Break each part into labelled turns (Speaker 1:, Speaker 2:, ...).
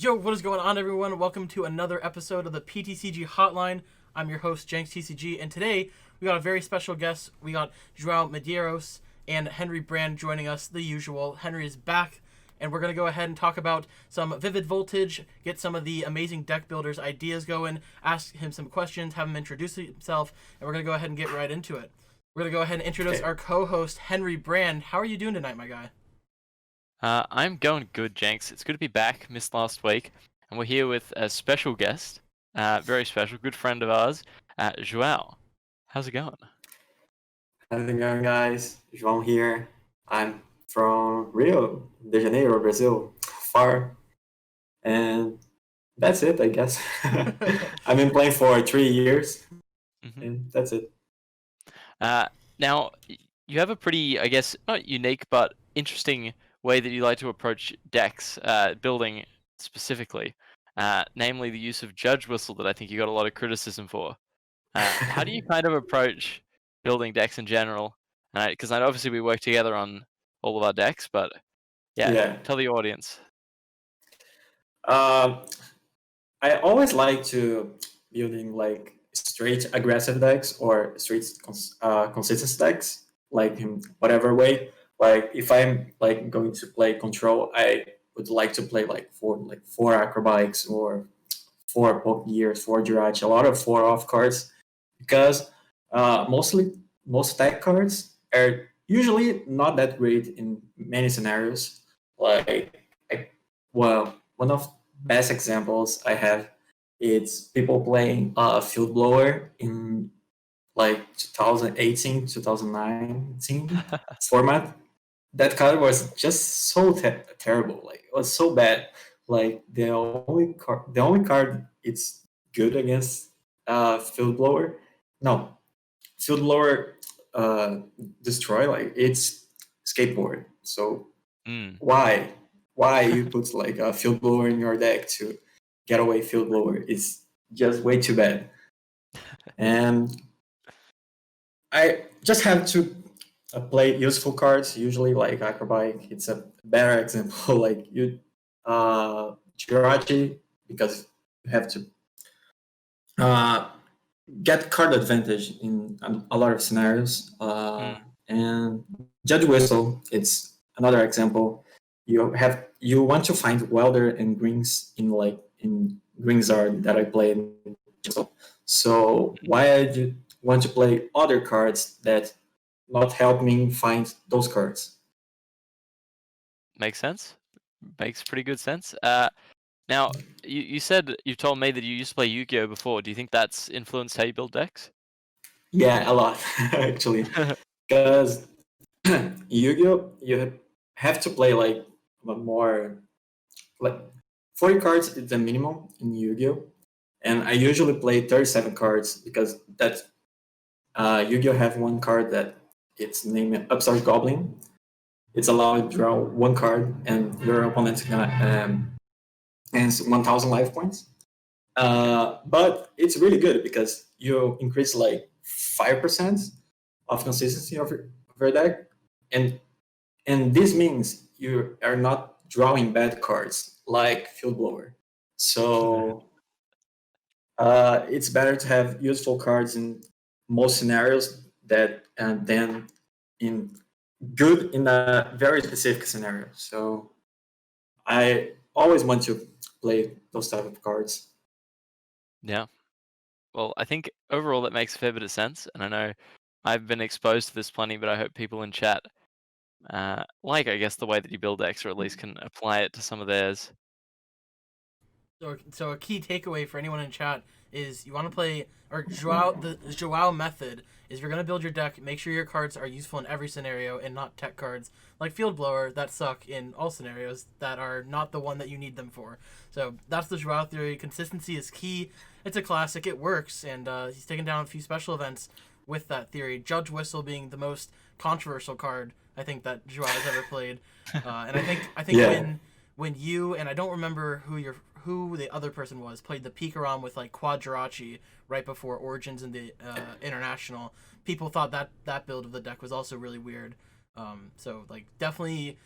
Speaker 1: Yo, what is going on, everyone? Welcome to another episode of the PTCG Hotline. I'm your host, JenksTCG, and today we got a very special guest. We got João Medeiros and Henry Brand joining us, the usual. Henry is back, and we're going to go ahead and talk about some Vivid Voltage, get some of the amazing deck builders' ideas going, ask him some questions, have him introduce himself, and we're going to go ahead and get right into it. We're going to go ahead and introduce our co-host, Henry Brand. How are you doing tonight, my guy?
Speaker 2: I'm going good, Jenks. It's good to be back. Missed last week, and we're here with a special guest, very special, good friend of ours, João. How's it going?
Speaker 3: How's it going, guys? João here. I'm from Rio de Janeiro, Brazil, far, and that's it, I guess. I've been playing for 3 years, and that's it.
Speaker 2: Now, you have a pretty, I guess, not unique, but interesting way that you like to approach decks, building specifically, namely the use of Judge Whistle that I think you got a lot of criticism for. How do you kind of approach building decks in general? Because obviously we work together on all of our decks, but yeah. Tell the audience.
Speaker 3: I always like to building like straight aggressive decks or straight consistent decks, like in whatever way. Like if I'm like going to play control, I would like to play like four acrobatics or 4 poke gears, 4 Jirachi, a lot of 4 off cards, because most deck cards are usually not that great in many scenarios. One of best examples I have, it's people playing Field Blower in like 2018, 2019 format. That card was just so terrible. Like it was so bad. Like the only card it's good against Field Blower. No, Field Blower destroy, like it's skateboard. So why you put like a Field Blower in your deck to get away Field Blower? It's just way too bad. And I just have to play useful cards, usually like Acrobatic. It's a better example. Like you Jirachi, because you have to get card advantage in a lot of scenarios. And Judge Whistle, it's another example. You want to find Welder and Greens in Greensard that I played. So why I want to play other cards that not help me find those cards?
Speaker 2: Makes sense. Makes pretty good sense. Now, you told me that you used to play Yu-Gi-Oh before. Do you think that's influenced how you build decks?
Speaker 3: Yeah, a lot actually. Because Yu-Gi-Oh, you have to play like more, like 40 cards is the minimum in Yu-Gi-Oh, and I usually play 37 cards because that Yu-Gi-Oh have one card that it's named Upstart Goblin. It's allowed to draw 1 card and your opponent and 1,000 life points. But it's really good because you increase like 5% of consistency of your deck, and this means you are not drawing bad cards like Field Blower. So it's better to have useful cards in most scenarios than in good in a very specific scenario. So I always want to play those type of cards.
Speaker 2: Yeah. Well, I think overall that makes a fair bit of sense, and I know I've been exposed to this plenty, but I hope people in chat like, I guess, the way that you build decks, or at least can apply it to some of theirs.
Speaker 1: So a key takeaway for anyone in chat is you want to play, or the João method is, if you're going to build your deck, make sure your cards are useful in every scenario and not tech cards like Field Blower that suck in all scenarios that are not the one that you need them for. So that's the João theory. Consistency is key. It's a classic. It works, and he's taken down a few special events with that theory. Judge Whistle being the most controversial card I think that João has ever played, and I think
Speaker 3: Yeah.
Speaker 1: when you, and I don't remember who the other person was, played the Pikarom with like Quad Jirachi right before Origins in the International, people thought that build of the deck was also really weird. So like definitely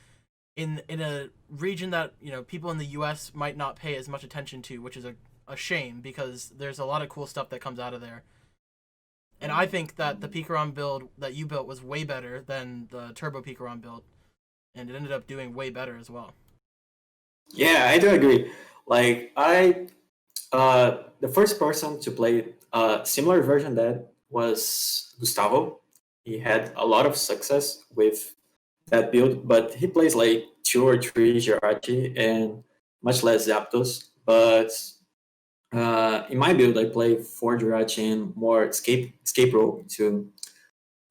Speaker 1: in a region that people in the U.S. might not pay as much attention to, which is a shame because there's a lot of cool stuff that comes out of there. And I think that the Pikarom build that you built was way better than the Turbo Pikarom build, and it ended up doing way better as well.
Speaker 3: Yeah, I do agree. Like the first person to play a similar version that was Gustavo. He had a lot of success with that build, but he plays like 2 or 3 Jirachi and much less Zapdos. But in my build, I play 4 Jirachi and more escape rope to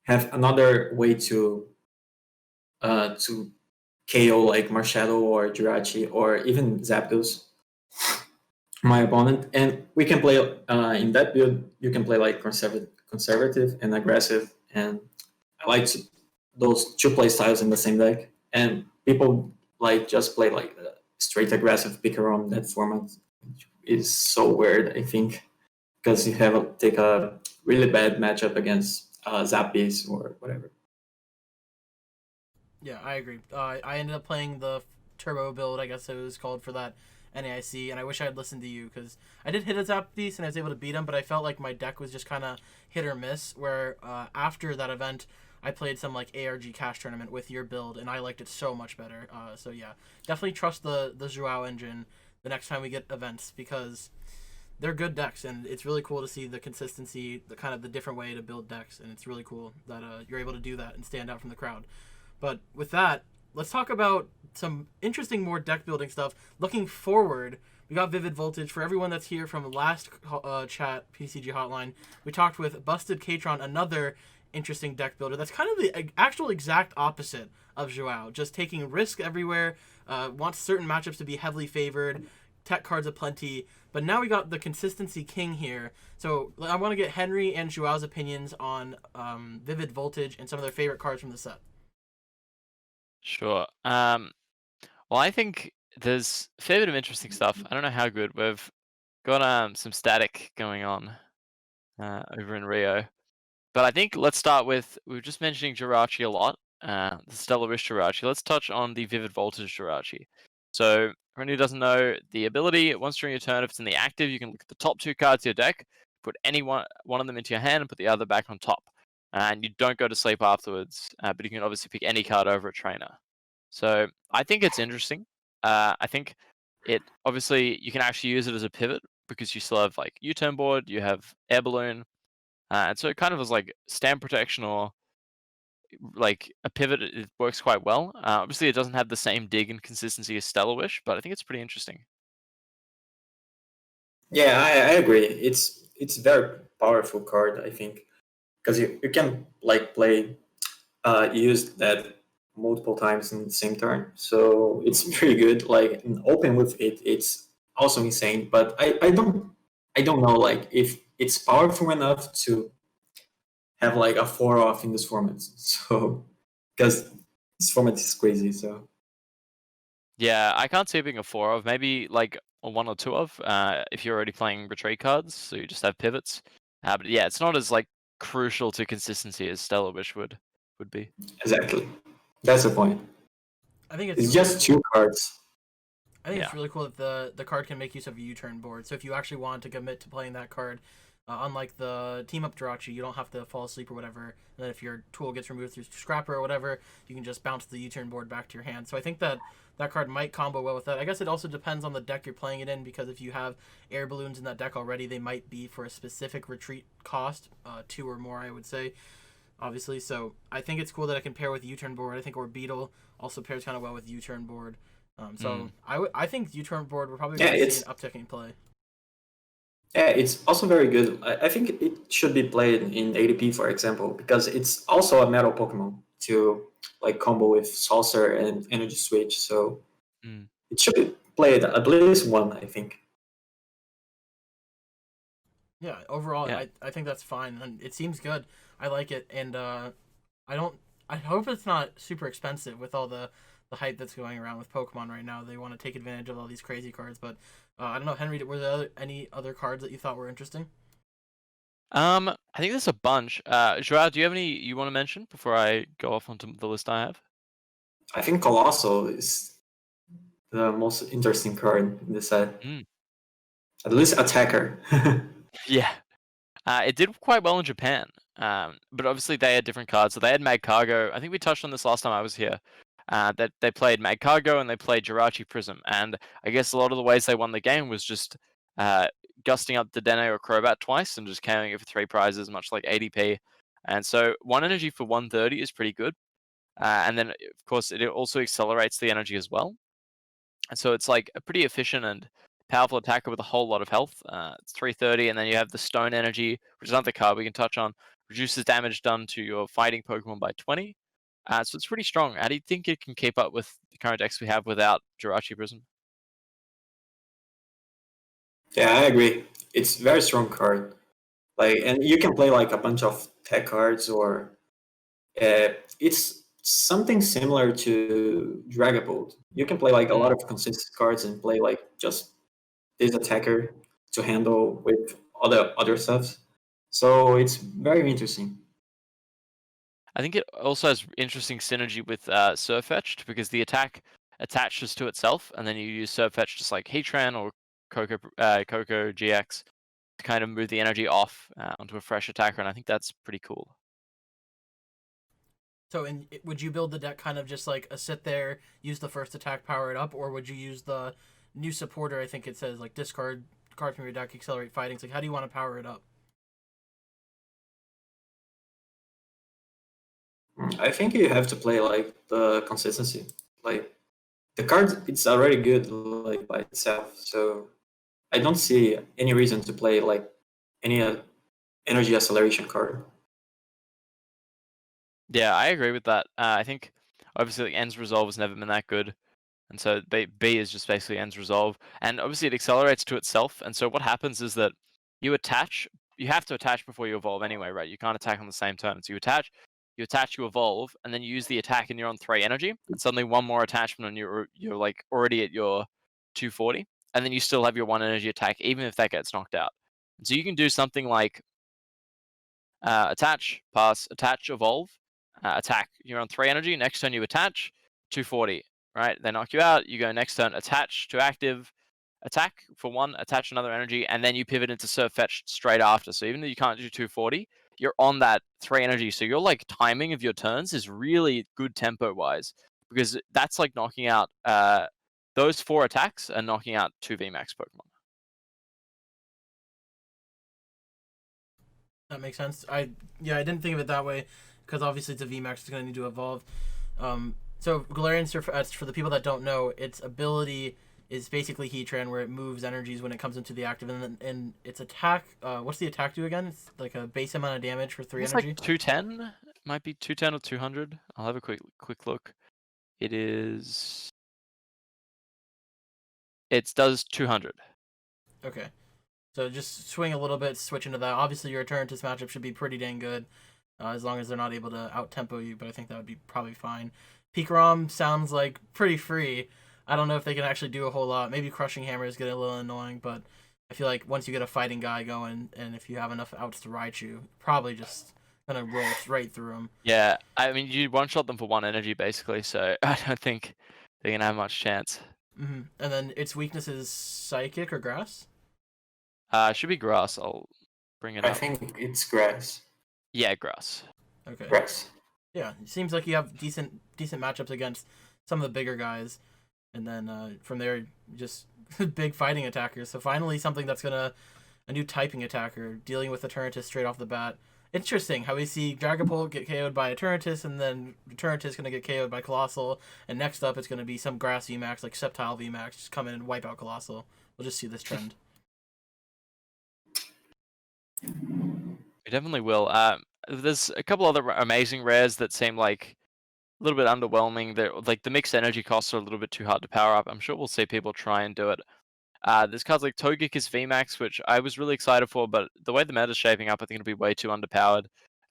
Speaker 3: have another way to KO like Marshadow or Jirachi or even Zapdos, my opponent. And we can play in that build. You can play like conservative and aggressive, and I like those 2 play styles in the same deck. And people like just play like the straight aggressive Pikarom. That format is so weird, I think, because you have to take a really bad matchup against Zappies or whatever.
Speaker 1: Yeah, I agree. I ended up playing the Turbo build, I guess it was called, for that NAIC, and I wish I had listened to you because I did hit a Zapdos and I was able to beat him, but I felt like my deck was just kind of hit or miss. Where after that event, I played some like ARG cash tournament with your build, and I liked it so much better. So yeah, definitely trust the João engine the next time we get events because they're good decks, and it's really cool to see the consistency, the kind of the different way to build decks, and it's really cool that you're able to do that and stand out from the crowd. But with that, let's talk about some interesting more deck building stuff. Looking forward, we got Vivid Voltage. For everyone that's here from last chat, PTCG Hotline, we talked with Busted Katron, another interesting deck builder. That's kind of the actual exact opposite of João. Just taking risk everywhere, wants certain matchups to be heavily favored, tech cards aplenty. But now we got the consistency king here. So I want to get Henry and João's opinions on Vivid Voltage and some of their favorite cards from the set.
Speaker 2: Sure. Well, I think there's a fair bit of interesting stuff. I don't know how good. We've got some static going on over in Rio. But I think let's start with, we were just mentioning Jirachi a lot, the Stellar Wish Jirachi. Let's touch on the Vivid Voltage Jirachi. So, for anyone who doesn't know, the ability, once during your turn, if it's in the active, you can look at the top 2 cards of your deck, put any one of them into your hand, and put the other back on top. And you don't go to sleep afterwards, but you can obviously pick any card over a trainer. So, I think it's interesting. I think it, obviously, you can actually use it as a pivot, because you still have, like, U-turn board, you have Air Balloon, and so it kind of was like stand protection or like a pivot. It works quite well. Obviously, it doesn't have the same dig and consistency as Stellar Wish, but I think it's pretty interesting.
Speaker 3: Yeah, I agree. It's very powerful card, I think, because you can like play use that multiple times in the same turn. So it's pretty good. Like open with it, it's also insane. But I don't know like if it's powerful enough to have like a 4-off in this format. So because this format is crazy. So
Speaker 2: Yeah, I can't see it being a 4 of, maybe like a 1 or 2 of, if you're already playing retreat cards, so you just have pivots. But yeah, it's not as like crucial to consistency as Stellar Wish would be.
Speaker 3: exactly, that's the point.
Speaker 1: I think it's
Speaker 3: It's
Speaker 1: really
Speaker 3: just
Speaker 1: cool.
Speaker 3: 2 cards.
Speaker 1: I think it's really cool that the card can make use of a U-turn board. So if you actually want to commit to playing that card, unlike the Team Up Jirachi, you don't have to fall asleep or whatever. And then if your tool gets removed through Scrapper or whatever, you can just bounce the U-turn board back to your hand. So I think that card might combo well with that. I guess it also depends on the deck you're playing it in, because if you have air balloons in that deck already, they might be for a specific retreat cost, 2 or more, I would say, obviously. So I think it's cool that I can pair with U-turn board. I think Beetle also pairs kind of well with U-turn board. I think U-turn board we're probably going to see an uptick in play.
Speaker 3: Yeah, it's also very good. I think it should be played in ADP, for example, because it's also a metal Pokemon to like combo with Saucer and Energy Switch. So it should be played at least one, I think.
Speaker 1: Yeah, overall, yeah. I think that's fine, and it seems good. I like it, and I hope it's not super expensive with all the hype that's going around with Pokemon right now. They want to take advantage of all these crazy cards, but I don't know, Henry, were there any other cards that you thought were interesting?
Speaker 2: I think there's a bunch. João, do you have any you want to mention before I go off onto the list I have?
Speaker 3: I think Colossal is the most interesting card in the set.
Speaker 2: Mm.
Speaker 3: At least attacker.
Speaker 2: Yeah. It did quite well in Japan, but obviously they had different cards. So they had Mag Cargo. I think we touched on this last time I was here. That they played Mag Cargo and they played Jirachi Prism. And I guess a lot of the ways they won the game was just gusting up the Dene or Crobat twice and just carrying it for 3 prizes, much like ADP. And so 1 energy for 130 is pretty good. And then, of course, it also accelerates the energy as well. And so it's like a pretty efficient and powerful attacker with a whole lot of health. It's 330, and then you have the Stone Energy, which is another card we can touch on. Reduces damage done to your fighting Pokemon by 20. So it's pretty strong. How do you think it can keep up with the current decks we have without Jirachi Prism?
Speaker 3: Yeah, I agree. It's very strong card. Like, and you can play like a bunch of tech cards, or it's something similar to Dragapult. You can play like a lot of consistent cards and play like just this attacker to handle with other stuff. So it's very interesting.
Speaker 2: I think it also has interesting synergy with Surfetched because the attack attaches to itself, and then you use Surfetch just like Heatran or Coco GX to kind of move the energy off onto a fresh attacker, and I think that's pretty cool.
Speaker 1: So, would you build the deck kind of just like a sit there, use the first attack, power it up, or would you use the new supporter? I think it says like discard card from your deck, accelerate fighting. It's like, how do you want to power it up?
Speaker 3: I think you have to play like the consistency. Like the card, it's already good like by itself. So I don't see any reason to play like any energy acceleration card.
Speaker 2: Yeah, I agree with that. I think obviously like, End's Resolve has never been that good. And so B is just basically End's Resolve. And obviously it accelerates to itself. And so what happens is that you have to attach before you evolve anyway, right? You can't attack on the same turn. So you attach, you evolve, and then you use the attack and you're on 3 energy. And suddenly one more attachment and you're like already at your 240. And then you still have your 1 energy attack, even if that gets knocked out. And so you can do something like attach, pass, attach, evolve, attack. You're on 3 energy. Next turn you attach, 240. Right? They knock you out. You go next turn, attach to active, attack for 1, attach another energy, and then you pivot into Surf Fetch straight after. So even though you can't do 240, you're on that 3 energy. So your like timing of your turns is really good tempo wise, because that's like knocking out those 4 attacks and knocking out 2 VMAX Pokemon.
Speaker 1: That makes sense. I didn't think of it that way because obviously it's a VMAX. It's going to need to evolve. So Galarian Surf, for the people that don't know, its ability is basically Heatran, where it moves energies when it comes into the active, and its attack. What's the attack do again? It's like a base amount of damage for 3 energy.
Speaker 2: It's like 210. Might be 210 or 200. I'll have a quick look. It is. It does 200.
Speaker 1: Okay. So just swing a little bit, switch into that. Obviously, your Eternatus matchup should be pretty dang good, as long as they're not able to out-tempo you, but I think that would be probably fine. Pikarom sounds like pretty free. I don't know if they can actually do a whole lot. Maybe Crushing Hammers get a little annoying, but I feel like once you get a fighting guy going, and if you have enough outs to Raichu, probably just gonna roll right through him.
Speaker 2: Yeah, I mean, you one-shot them for 1 energy, basically, so I don't think they're going to have much chance.
Speaker 1: Mm-hmm. And then its weakness is Psychic or Grass?
Speaker 2: Should be Grass. I'll bring it up.
Speaker 3: I think it's grass.
Speaker 2: Yeah, Grass.
Speaker 1: Okay.
Speaker 3: Grass.
Speaker 1: Yeah, it seems like you have decent matchups against some of the bigger guys, and then from there, just big fighting attackers. So finally, something that's a new typing attacker, dealing with Eternatus straight off the bat. Interesting how we see Dragapult get KO'd by Eternatus, and then Eternatus going to get KO'd by Colossal, and next up it's going to be some Grass VMAX, like Sceptile VMAX, just come in and wipe out Colossal. We'll just see this trend.
Speaker 2: We definitely will. There's a couple other amazing rares that seem like a little bit underwhelming. They're like the mixed energy costs are a little bit too hard to power up. I'm sure we'll see people try and do it. There's cards like Togekiss VMAX, which I was really excited for, but the way the meta's shaping up, I think it'll be way too underpowered.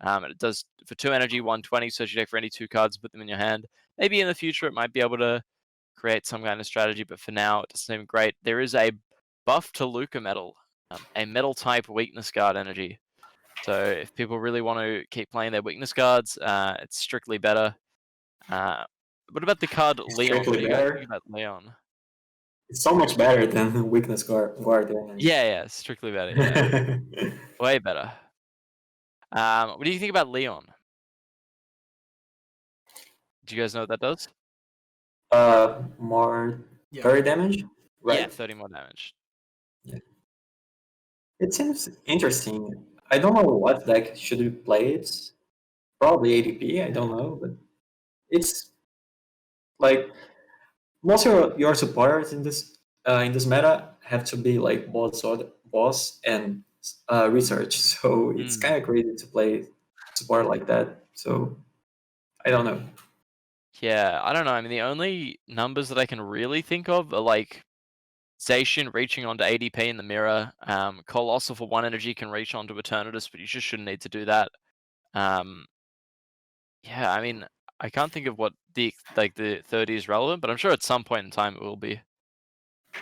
Speaker 2: It does for 2 energy, 120, search your deck for any 2 cards, put them in your hand. Maybe in the future it might be able to create some kind of strategy, but for now it doesn't seem great. There is a buff to Luca Metal, a metal type weakness guard energy. So if people really want to keep playing their weakness guards, it's strictly better. what about the card
Speaker 3: It's
Speaker 2: Leon? What
Speaker 3: strictly
Speaker 2: do you guys
Speaker 3: better.
Speaker 2: think about Leon?
Speaker 3: It's so much better than Weakness Guardian.
Speaker 2: Yeah, strictly better. Yeah, way better. What do you think about Leon? Do you guys know what that does?
Speaker 3: More
Speaker 1: Yeah.
Speaker 3: 30 damage, right?
Speaker 2: Yeah, 30 more damage.
Speaker 3: Yeah. It seems interesting. I don't know what deck should we play. It's probably ADP. I don't know, but it's like most of your supporters in this meta have to be like boss and research. So it's kind of crazy to play support like that. So I don't know.
Speaker 2: Yeah, I don't know. I mean, the only numbers that I can really think of are like Zacian reaching onto ADP in the mirror. Colossal for 1 energy can reach onto Eternatus, but you just shouldn't need to do that. Yeah, I mean, I can't think of what the 30 is relevant, but I'm sure at some point in time it will be.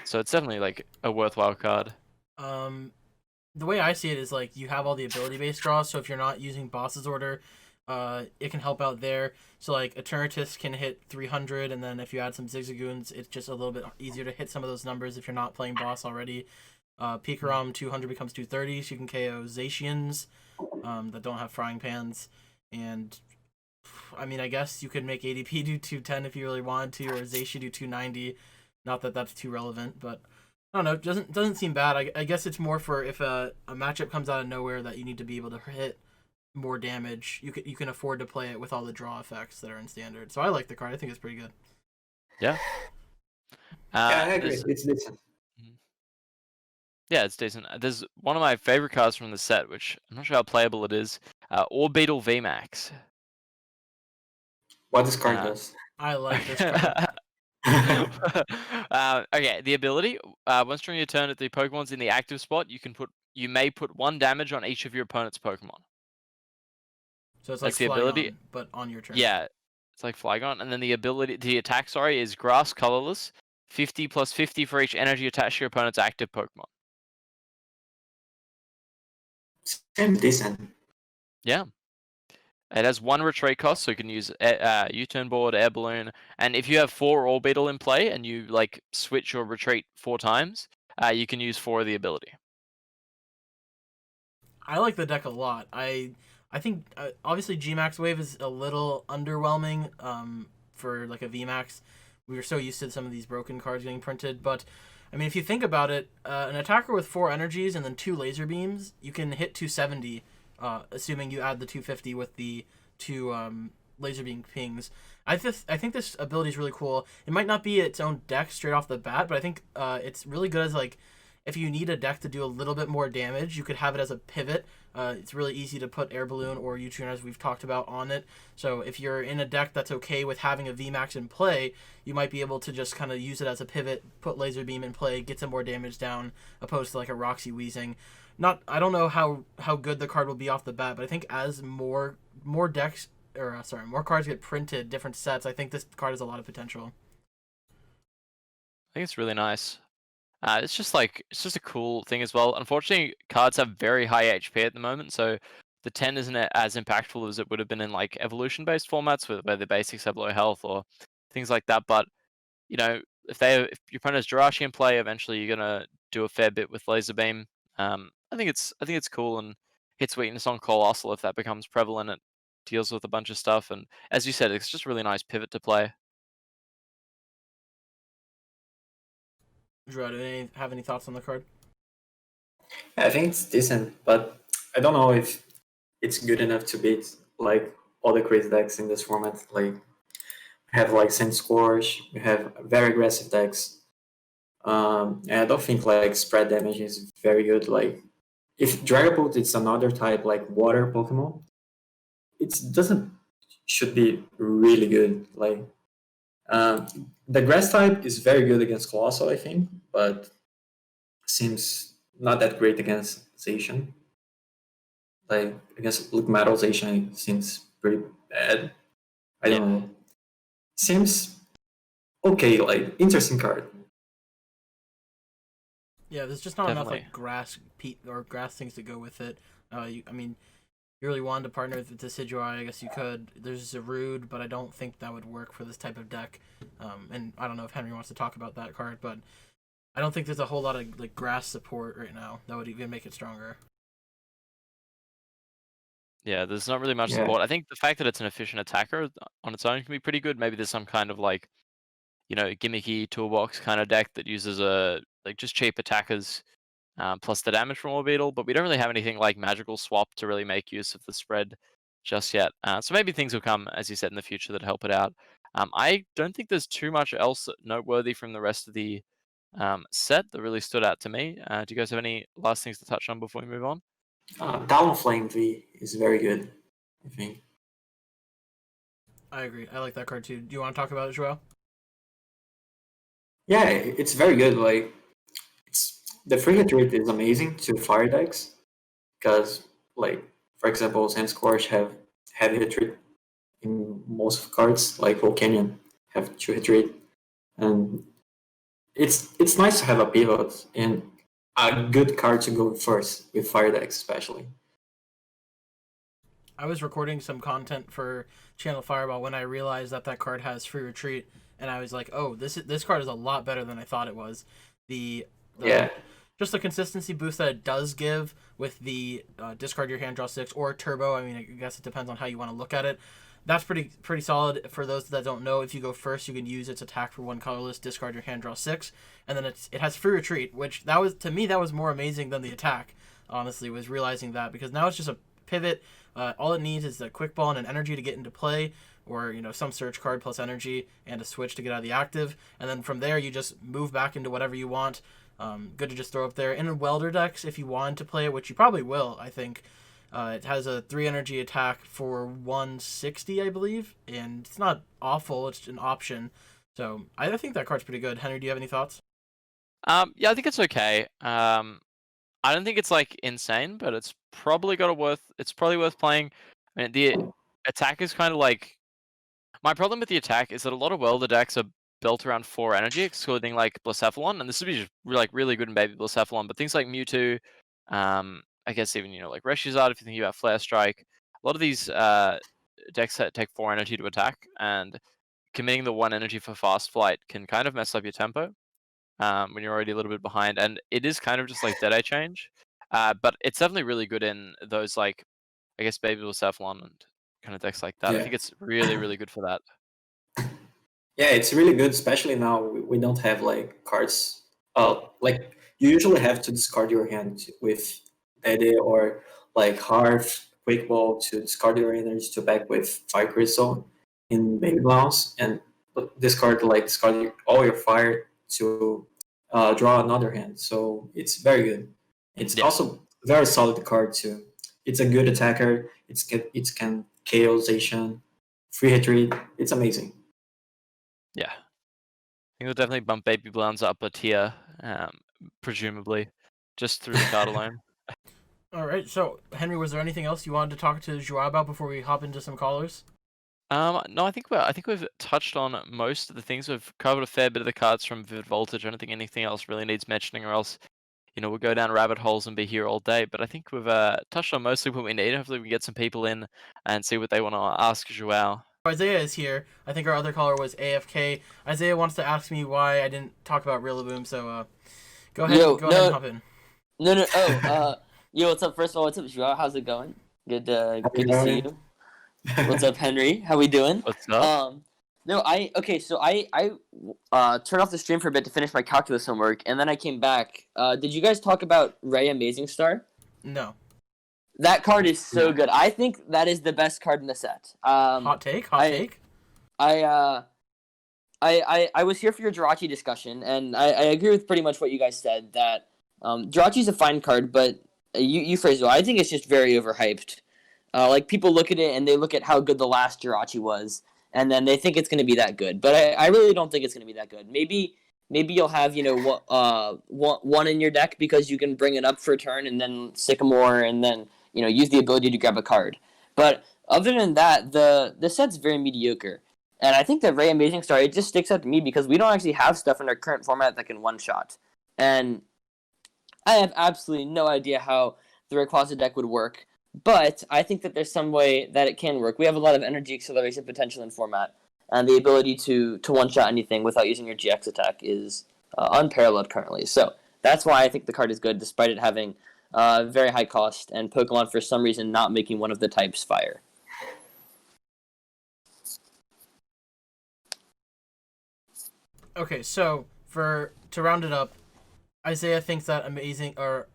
Speaker 2: So it's definitely like a worthwhile card.
Speaker 1: The way I see it is like you have all the ability based draws, so if you're not using boss's order, it can help out there. So like Eternatus can hit 300, and then if you add some Zigzagoons, it's just a little bit easier to hit some of those numbers if you're not playing boss already. Pikarom 200 becomes 230, so you can KO Zacians that don't have frying pans, and I mean I guess you could make ADP do 210 if you really wanted to, or Zacian do 290. Not that that's too relevant, but I don't know. Doesn't seem bad. I guess it's more for if a matchup comes out of nowhere that you need to be able to hit more damage. You can afford to play it with all the draw effects that are in standard. So I like the card. I think it's pretty good.
Speaker 2: Yeah.
Speaker 3: Yeah, I agree. It's decent.
Speaker 2: Yeah, it's decent. There's one of my favorite cards from the set, which I'm not sure how playable it is. Orbital VMAX.
Speaker 3: What this card does.
Speaker 1: I like this card.
Speaker 2: Okay, the ability. Once during your turn, if the Pokemon's in the active spot, you may put 1 damage on each of your opponent's Pokemon.
Speaker 1: So it's like
Speaker 2: That's the ability,
Speaker 1: but on your turn.
Speaker 2: Yeah, it's like Flygon, and then the attack. Sorry, is Grass colorless. 50 plus 50 for each energy attached to your opponent's active Pokemon.
Speaker 3: Seems decent.
Speaker 2: Yeah. It has 1 retreat cost, so you can use U-turn board, air balloon, and if you have 4 orbital in play and you like switch your retreat 4 times, you can use 4 of the ability.
Speaker 1: I like the deck a lot. I think obviously Gmax Wave is a little underwhelming for like a VMAX. We were so used to some of these broken cards getting printed, but I mean if you think about it, an attacker with 4 energies and then 2 laser beams, you can hit 270. Assuming you add the 250 with the 2 laser beam pings. I think this ability is really cool. It might not be its own deck straight off the bat, but I think it's really good as like if you need a deck to do a little bit more damage, you could have it as a pivot. It's really easy to put air balloon or U-turn as we've talked about on it. So if you're in a deck that's okay with having a VMAX in play, you might be able to just kind of use it as a pivot, put laser beam in play, get some more damage down, opposed to like a Roxy Weezing. I don't know how good the card will be off the bat, but I think as more decks more cards get printed, different sets, I think this card has a lot of potential.
Speaker 2: I think it's really nice. It's just a cool thing as well. Unfortunately, cards have very high HP at the moment, so the 10 isn't as impactful as it would have been in like evolution-based formats where the basics have low health or things like that. But you know, if your opponent has Jirachi in play, eventually you're gonna do a fair bit with laser beam. I think it's cool and hits weakness on Colossal if that becomes prevalent. It deals with a bunch of stuff, and as you said, it's just a really nice pivot to play.
Speaker 1: Drew, do you have any thoughts on the card?
Speaker 3: I think it's decent, but I don't know if it's good enough to beat like all the crazy decks in this format. Like we have like Sand Scorch, we have very aggressive decks. And I don't think like spread damage is very good. Like if Dragapult is another type like water Pokemon, it doesn't should be really good. Like the grass type is very good against Colossal, I think, but seems not that great against Zacian. Like against Liquid Metal, Zacian seems pretty bad. I don't know. Seems okay, like interesting card.
Speaker 1: Yeah, there's just not enough
Speaker 2: Definitely.
Speaker 1: like grass things to go with it. I mean, you really wanted to partner with the Decidueye, I guess you could. There's Zarude, but I don't think that would work for this type of deck. And I don't know if Henry wants to talk about that card, but I don't think there's a whole lot of like grass support right now that would even make it stronger.
Speaker 2: Yeah, there's not really much support. I think the fact that it's an efficient attacker on its own can be pretty good. Maybe there's some kind of like, gimmicky toolbox kind of deck that uses just cheap attackers plus the damage from Orbeetle, but we don't really have anything like magical swap to really make use of the spread just yet. So maybe things will come, as you said, in the future that help it out. I don't think there's too much else noteworthy from the rest of the set that really stood out to me. Do you guys have any last things to touch on before we move on?
Speaker 3: Talonflame V is very good, I think.
Speaker 1: I agree. I like that card too. Do you want to talk about it, João?
Speaker 3: Yeah, it's very good. Like, the free hit rate is amazing to fire decks because, like, for example, Sandscorch have heavy hit rate in most of cards, like Volcanion have 2 hit rate, and it's nice to have a pivot and a good card to go first with fire decks, especially.
Speaker 1: I was recording some content for Channel Fireball when I realized that card has free retreat, and I was like, "Oh, this card is a lot better than I thought it was." Just the consistency boost that it does give with the discard your hand, draw 6, or turbo. I mean, I guess it depends on how you want to look at it. That's pretty solid. For those that don't know, if you go first, you can use its attack for 1 colorless, discard your hand, draw 6, and then it has free retreat, which to me that was more amazing than the attack. Honestly, was realizing that, because now it's just a pivot. All it needs is a quick ball and an energy to get into play, or some search card plus energy and a switch to get out of the active, and then from there you just move back into whatever you want. Good to just throw up there. In Welder decks, if you want to play it, which you probably will, I think, it has a 3 energy attack for 160, I believe, and it's not awful. It's an option. So I think that card's pretty good. Henry, do you have any thoughts?
Speaker 2: Yeah, I think it's okay. I don't think it's like insane, but it's probably worth playing. I mean, the attack is kind of like, my problem with the attack is that a lot of Welder decks are built around 4 energy, excluding like Blacephalon, and this would be just really good in Baby Blacephalon, but things like Mewtwo, I guess even like Reshizard, if you think about Flare Strike, a lot of these decks that take 4 energy to attack, and committing the 1 energy for Fast Flight can kind of mess up your tempo when you're already a little bit behind, and it is kind of just like Deadeye Change, but it's definitely really good in those, like, I guess Baby Blacephalon and kind of decks like that. I think it's really good for that.
Speaker 3: Yeah, it's really good, especially now we don't have like cards. Like, you usually have to discard your hand with Dede or like Hearth, Quick Ball to discard your energy to back with Fire Crystal in Baby Blounce, and discard all your fire to draw another hand. So it's very good. It's also very solid card too. It's a good attacker. It can KO'zation, free hit rate. It's amazing.
Speaker 2: Yeah, I think we'll definitely bump Baby Blounce up a tier, presumably, just through the card alone.
Speaker 1: All right, so Henry, was there anything else you wanted to talk to João about before we hop into some callers?
Speaker 2: No, I think we've touched on most of the things. We've covered a fair bit of the cards from Vivid Voltage. I don't think anything else really needs mentioning, or else we'll go down rabbit holes and be here all day. But I think we've touched on mostly what we need. Hopefully, we can get some people in and see what they want to ask João.
Speaker 1: Isaiah is here. I think our other caller was AFK. Isaiah wants to ask me why I didn't talk about Rillaboom, so go ahead and hop in.
Speaker 4: No. Yo, what's up? First of all, what's up, João? How's it going? Good to see you. What's up, Henry? How we doing?
Speaker 2: What's up?
Speaker 4: So I turned off the stream for a bit to finish my calculus homework, and then I came back. Did you guys talk about Ray Amazing Star?
Speaker 1: No.
Speaker 4: That card is so good. I think that is the best card in the set.
Speaker 1: Hot take.
Speaker 4: I was here for your Jirachi discussion, and I agree with pretty much what you guys said, that Jirachi's a fine card, but you phrased it well. I think it's just very overhyped. Like, people look at it and they look at how good the last Jirachi was, and then they think it's going to be that good. But I really don't think it's going to be that good. Maybe you'll have one in your deck because you can bring it up for a turn, and then Sycamore, and then use the ability to grab a card. But other than that, the set's very mediocre. And I think that Ray Amazing Star, it just sticks out to me because we don't actually have stuff in our current format that can one-shot. And I have absolutely no idea how the Rayquaza deck would work. But I think that there's some way that it can work. We have a lot of energy acceleration potential in format, and the ability to one-shot anything without using your GX attack is unparalleled currently. So that's why I think the card is good, despite it having very high cost and Pokemon for some reason not making one of the types fire.
Speaker 1: Okay, so to round it up, Isaiah thinks that Amazing Star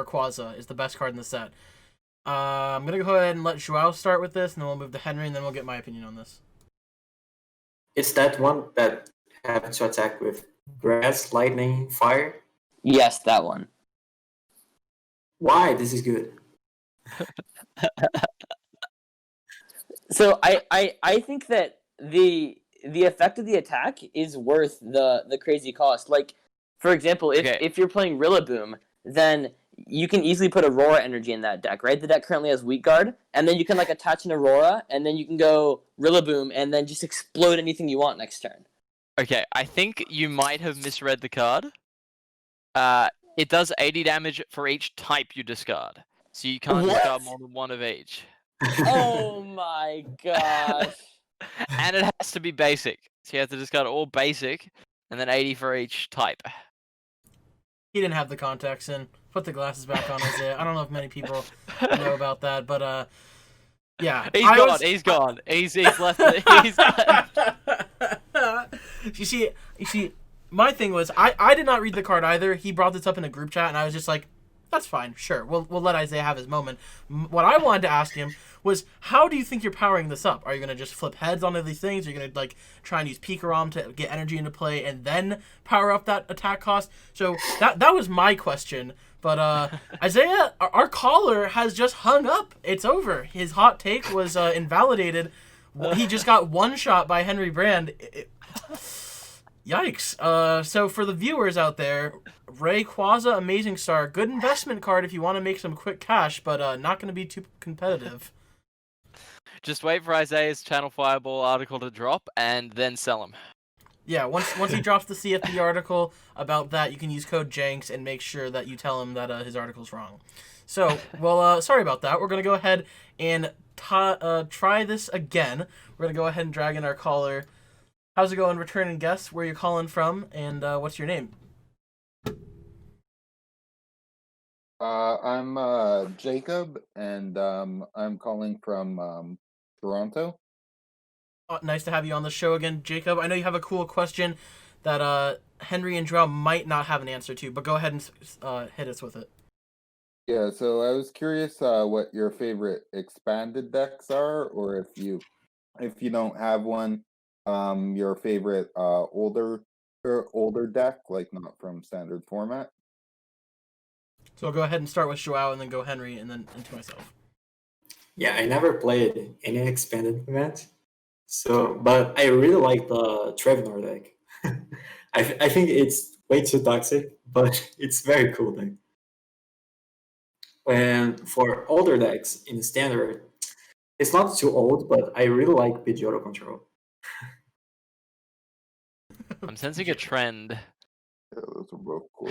Speaker 1: Rayquaza is the best card in the set. I'm gonna go ahead and let João start with this, and then we'll move to Henry, and then we'll get my opinion on this.
Speaker 3: It's that one that have to attack with grass, lightning, fire.
Speaker 4: Yes, that one.
Speaker 3: Why? This is good.
Speaker 4: So I think that the effect of the attack is worth the crazy cost. Like, for example, if you're playing Rillaboom, then you can easily put Aurora energy in that deck, right? The deck currently has Weak Guard, and then you can like attach an Aurora, and then you can go Rillaboom, and then just explode anything you want next turn.
Speaker 2: Okay, I think you might have misread the card. It does 80 damage for each type you discard, so you can't discard more than one of each.
Speaker 4: Oh my gosh.
Speaker 2: And it has to be basic, so you have to discard all basic, and then 80 for each type.
Speaker 1: He didn't have the context in. Put the glasses back on, Isaiah. I don't know if many people know about that, but yeah.
Speaker 2: He's gone. He's left. He's left.
Speaker 1: You see, my thing was I did not read the card either. He brought this up in a group chat, and I was just like, that's fine, sure. We'll let Isaiah have his moment. What I wanted to ask him was, how do you think you're powering this up? Are you gonna just flip heads onto these things? Are you gonna like try and use Pikarom to get energy into play and then power up that attack cost? So that was my question. But Isaiah, our caller has just hung up. It's over. His hot take was invalidated. He just got one shot by Henry Brand. Yikes. So for the viewers out there, Rayquaza Amazing Star, good investment card if you want to make some quick cash, but not going to be too competitive.
Speaker 2: Just wait for Isaiah's Channel Fireball article to drop and then sell him.
Speaker 1: Yeah, once he drops the CFP article about that, you can use code JENKS and make sure that you tell him that his article's wrong. So, well, sorry about that. We're going to go ahead and try this again. We're going to go ahead and drag in our caller. How's it going, returning guest? Where you calling from, and what's your name?
Speaker 5: I'm Jacob, and I'm calling from Toronto.
Speaker 1: Nice to have you on the show again, Jacob. I know you have a cool question that Henry and João might not have an answer to, but go ahead and hit us with it.
Speaker 5: Yeah, so I was curious what your favorite expanded decks are, or if you don't have one, your favorite older deck, like not from standard format.
Speaker 1: So I'll go ahead and start with João, and then go Henry, and then into myself.
Speaker 3: Yeah, I never played any expanded event, so but I really like the Trevenor deck. I think it's way too toxic, but it's very cool deck. And for older decks in standard, it's not too old, but I really like Pidgeotto Control.
Speaker 2: I'm sensing a trend.
Speaker 5: Yeah, those are both cool.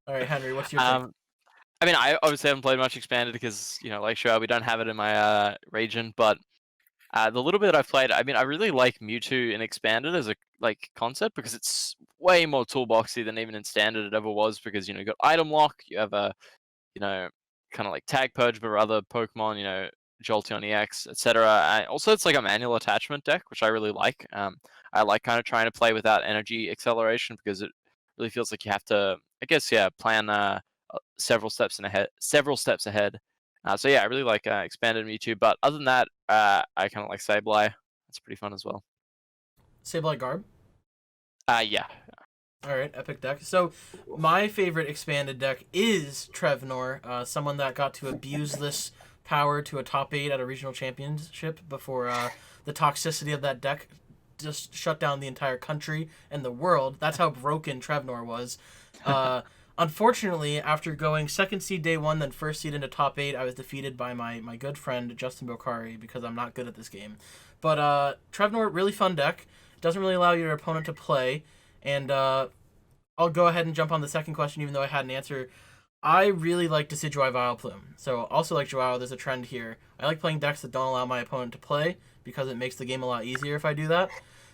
Speaker 1: All right, Henry, what's your pick?
Speaker 2: I mean, I obviously haven't played much expanded because, like sure, we don't have it in my region, but the little bit that I've played, I mean, I really like Mewtwo in expanded as a concept because it's way more toolboxy than even in standard it ever was, because you got item lock, you have a kind of like tag purge but other Pokemon, Jolteon EX, etc. Also, it's like a manual attachment deck, which I really like. I like kind of trying to play without energy acceleration because it really feels like you have to, I guess, plan several steps ahead. So yeah, I really like expanded Mewtwo, but other than that, I kind of like Sableye. That's pretty fun as well.
Speaker 1: Sableye Garb?
Speaker 2: Yeah.
Speaker 1: All right, epic deck. So my favorite expanded deck is Trevenor, someone that got to abuse this power to a top 8 at a regional championship before the toxicity of that deck just shut down the entire country and the world. That's how broken Trevenor was. Unfortunately, after going second seed day 1, then first seed into top 8, I was defeated by my good friend Justin Bokari because I'm not good at this game. But Trevenor, really fun deck. Doesn't really allow your opponent to play. And I'll go ahead and jump on the second question, even though I had an answer. I really like Decidueye Vileplume. So also like João, there's a trend here. I like playing decks that don't allow my opponent to play because it makes the game a lot easier if I do that.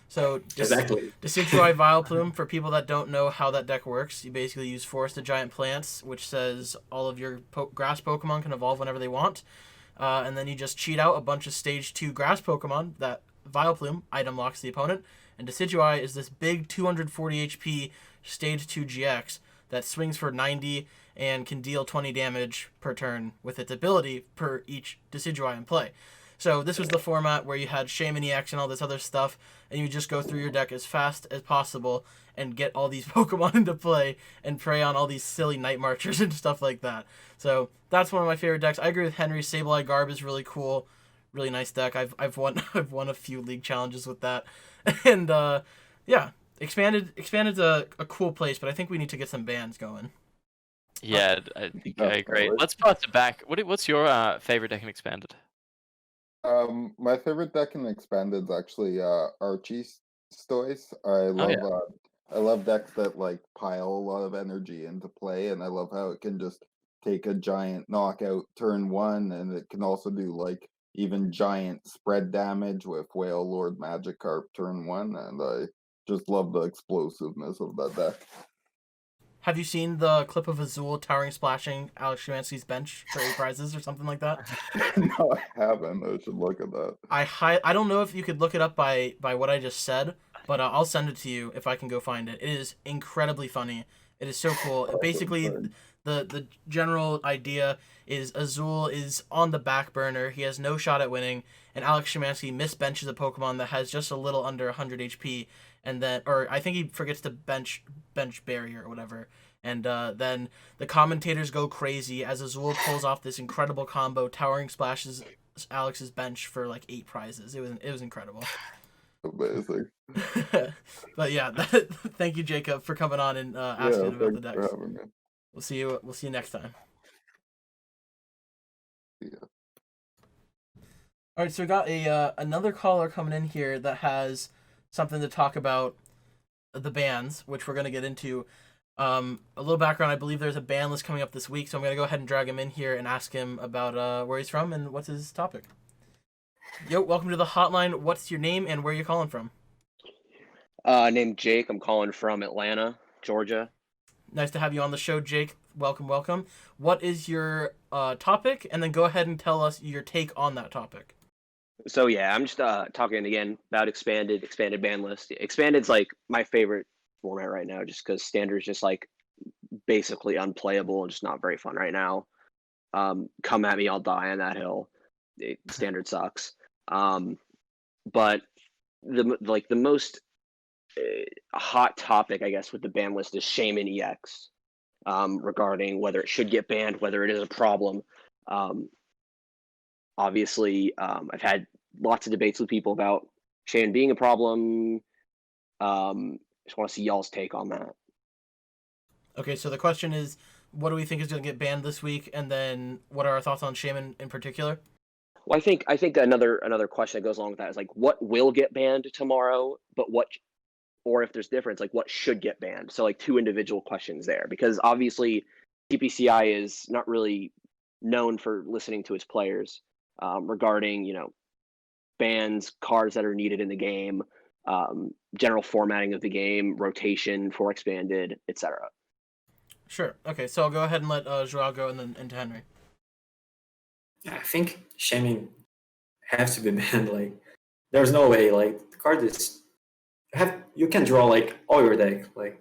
Speaker 1: So
Speaker 3: Exactly.
Speaker 1: Decidueye Vileplume, for people that don't know how that deck works, you basically use Forest of Giant Plants, which says all of your grass Pokemon can evolve whenever they want. And then you just cheat out a bunch of Stage 2 grass Pokemon that Vileplume item locks the opponent. And Decidueye is this big 240 HP Stage 2 GX that swings for 90 and can deal 20 damage per turn with its ability per each Decidueye in play. So this was the format where you had Shaman EX and all this other stuff, and you just go through your deck as fast as possible and get all these Pokemon into play and prey on all these silly Night Marchers and stuff like that. So that's one of my favorite decks. I agree with Henry. Sableye Garb is really cool, really nice deck. I've won a few league challenges with that, and yeah, expanded's a cool place, but I think we need to get some bans going.
Speaker 2: Yeah, I think I agree.
Speaker 5: Definitely.
Speaker 2: Let's pass it back. What's your favorite deck in Expanded?
Speaker 5: My favorite deck in Expanded is actually Archie's Stoys. I love decks that like pile a lot of energy into play, and I love how it can just take a giant knockout turn 1, and it can also do like even giant spread damage with Whale Lord Magikarp turn 1, and I just love the explosiveness of that deck.
Speaker 1: Have you seen the clip of Azul towering splashing Alex Szymanski's bench for 8 prizes or something like that?
Speaker 5: No, I haven't. I should look at that.
Speaker 1: I don't know if you could look it up by what I just said, but I'll send it to you if I can go find it. It is incredibly funny. It is so cool. Basically, the general idea is Azul is on the back burner. He has no shot at winning, and Alex Szymanski misbenches a Pokemon that has just a little under 100 HP, and then, or I think he forgets to bench barrier or whatever. And then the commentators go crazy as Azul pulls off this incredible combo, towering splashes Alex's bench for like 8 prizes. It was incredible.
Speaker 5: Amazing.
Speaker 1: But yeah, thank you, Jacob, for coming on and asking about the
Speaker 5: thanks for
Speaker 1: decks.
Speaker 5: having me.
Speaker 1: We'll see you next time.
Speaker 5: Yeah.
Speaker 1: All right, so we got another caller coming in here that has something to talk about the bans, which we're gonna get into. A little background: I believe there's a ban list coming up this week, so I'm gonna go ahead and drag him in here and ask him about where he's from and what's his topic. Yo, welcome to the hotline. What's your name and where are you calling from?
Speaker 6: Named Jake. I'm calling from Atlanta, Georgia.
Speaker 1: Nice to have you on the show, Jake. Welcome. What is your topic? And then go ahead and tell us your take on that topic.
Speaker 6: So yeah, I'm just talking again about expanded ban list. Expanded's like my favorite format right now, just because standard's just like basically unplayable and just not very fun right now. Come at me, I'll die on that hill. Standard sucks. But the most hot topic, I guess, with the ban list is Shaman EX, regarding whether it should get banned, whether it is a problem. Obviously, I've had lots of debates with people about Shaman being a problem. Just want to see y'all's take on that.
Speaker 1: Okay, so the question is, what do we think is going to get banned this week, and then what are our thoughts on Shaman in particular?
Speaker 6: Well, I think another question that goes along with that is like, what will get banned tomorrow, but or if there's difference, like what should get banned. So like 2 individual questions there, because obviously TPCI is not really known for listening to its players regarding, bans, cards that are needed in the game, general formatting of the game, rotation for expanded, etc.
Speaker 1: Sure. Okay, so I'll go ahead and let João go and then into Henry.
Speaker 3: I think Shaman has to be banned. Like, there's no way. Like, the card is you can draw like all your deck. Like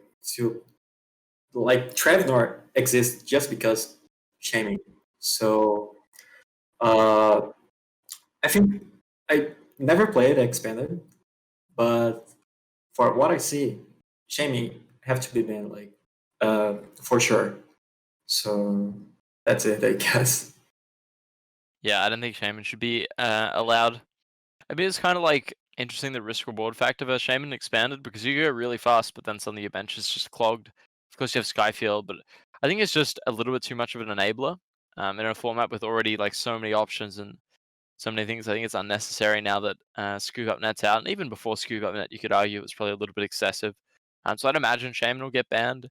Speaker 3: Trevenor exists just because Shaman. So, I think I never played Expanded, but for what I see, Shaman have to be banned. Like, for sure. So that's it, I guess.
Speaker 2: Yeah, I don't think Shaman should be allowed. I mean, it's kind of like interesting the risk reward factor for Shaman Expanded, because you go really fast, but then suddenly your bench is just clogged. Of course, you have Skyfield, but I think it's just a little bit too much of an enabler in a format with already like so many options and so many things. I think it's unnecessary now that Scoop Up Net's out, and even before Scoop Up Net, you could argue it was probably a little bit excessive. So I'd imagine Shaman will get banned,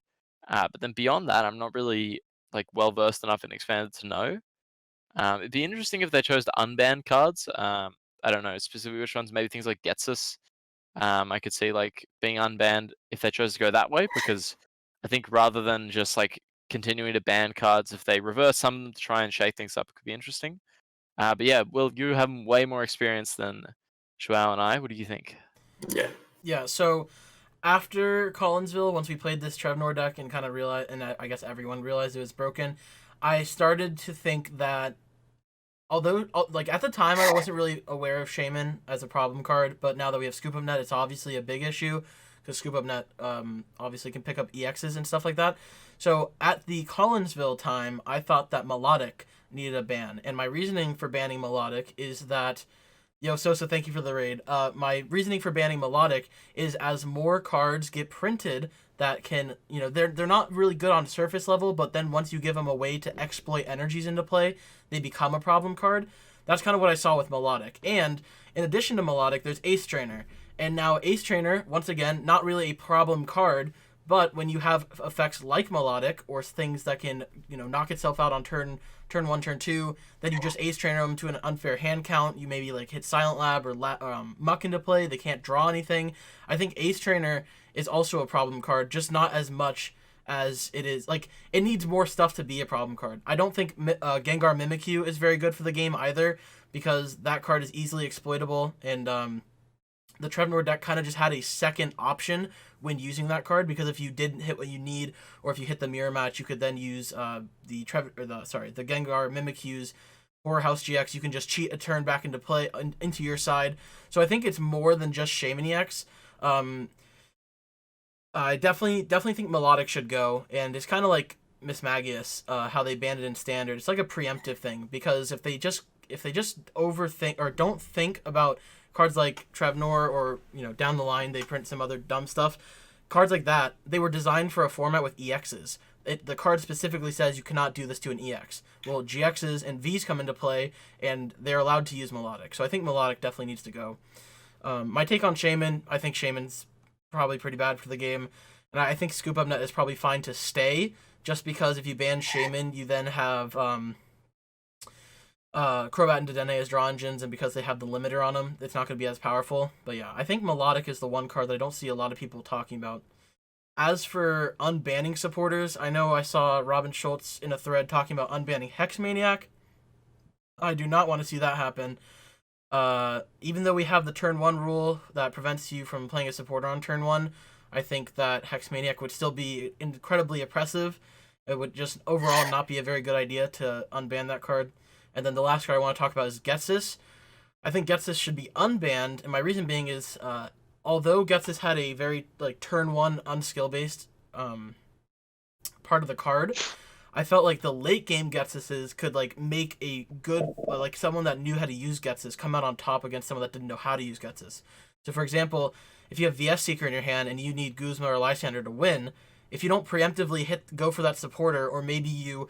Speaker 2: but then beyond that, I'm not really like well versed enough in expanded to know. It'd be interesting if they chose to unban cards. I don't know specifically which ones. Maybe things like Getsus. I could see like being unbanned if they chose to go that way, because I think rather than just like continuing to ban cards, if they reverse some of them to try and shake things up, it could be interesting. But yeah, Will, you have way more experience than João and I. What do you think?
Speaker 3: Yeah.
Speaker 1: Yeah, so after Collinsville, once we played this Trevnor deck and kind of realized, and I guess everyone realized it was broken, I started to think that, although, like, at the time I wasn't really aware of Shaman as a problem card, but now that we have Scoop Up Net, it's obviously a big issue, because Scoop Up Net obviously can pick up EXs and stuff like that. So at the Collinsville time, I thought that Melodic needed a ban, and my reasoning for banning Melodic is that, yo, Sosa, thank you for the raid. My reasoning for banning Melodic is as more cards get printed that can, they're not really good on surface level, but then once you give them a way to exploit energies into play, they become a problem card. That's kind of what I saw with Melodic. And in addition to Melodic, there's Ace Trainer. And now Ace Trainer, once again, not really a problem card, but when you have effects like Melodic or things that can, knock itself out on turn 1, turn 2, then you just Ace Trainer them to an unfair hand count. You maybe like hit Silent Lab or Muck into play. They can't draw anything. I think Ace Trainer is also a problem card, just not as much as it is. Like, it needs more stuff to be a problem card. I don't think Gengar Mimikyu is very good for the game either, because that card is easily exploitable, and the Trevnor deck kind of just had a second option when using that card, because if you didn't hit what you need, or if you hit the mirror match, you could then use the Gengar Mimikyu's Horror House GX. You can just cheat a turn back into play into your side. So I think it's more than just Shaman EX. I definitely think Melodic should go, and it's kind of like Miss Magius, how they banned it in Standard. It's like a preemptive thing, because if they just overthink or don't think about cards like Trevnor, or down the line they print some other dumb stuff, cards like that, they were designed for a format with EXs. The card specifically says you cannot do this to an EX. Well, GXs and Vs come into play, and they're allowed to use Melodic. So I think Melodic definitely needs to go. My take on Shaman, I think Shaman's probably pretty bad for the game, and I think Scoop Up Net is probably fine to stay, just because if you ban Shaman, you then have Crobat and Dedenne as draw engines, and because they have the limiter on them, it's not going to be as powerful. But yeah, I think Melodic is the one card that I don't see a lot of people talking about. As for unbanning supporters, I know I saw Robin Schultz in a thread talking about unbanning Hex Maniac. I do not want to see that happen. Even though we have the turn 1 rule that prevents you from playing a supporter on turn 1, I think that Hex Maniac would still be incredibly oppressive. It would just overall not be a very good idea to unban that card. And then the last card I want to talk about is Getsus. I think Getsus should be unbanned, and my reason being is, although Getsus had a very turn 1 unskill-based part of the card, I felt like the late game Getsuses could make a good someone that knew how to use Getsus come out on top against someone that didn't know how to use Getsus. So for example, if you have VS Seeker in your hand and you need Guzma or Lysander to win, if you don't preemptively go for that supporter, or maybe you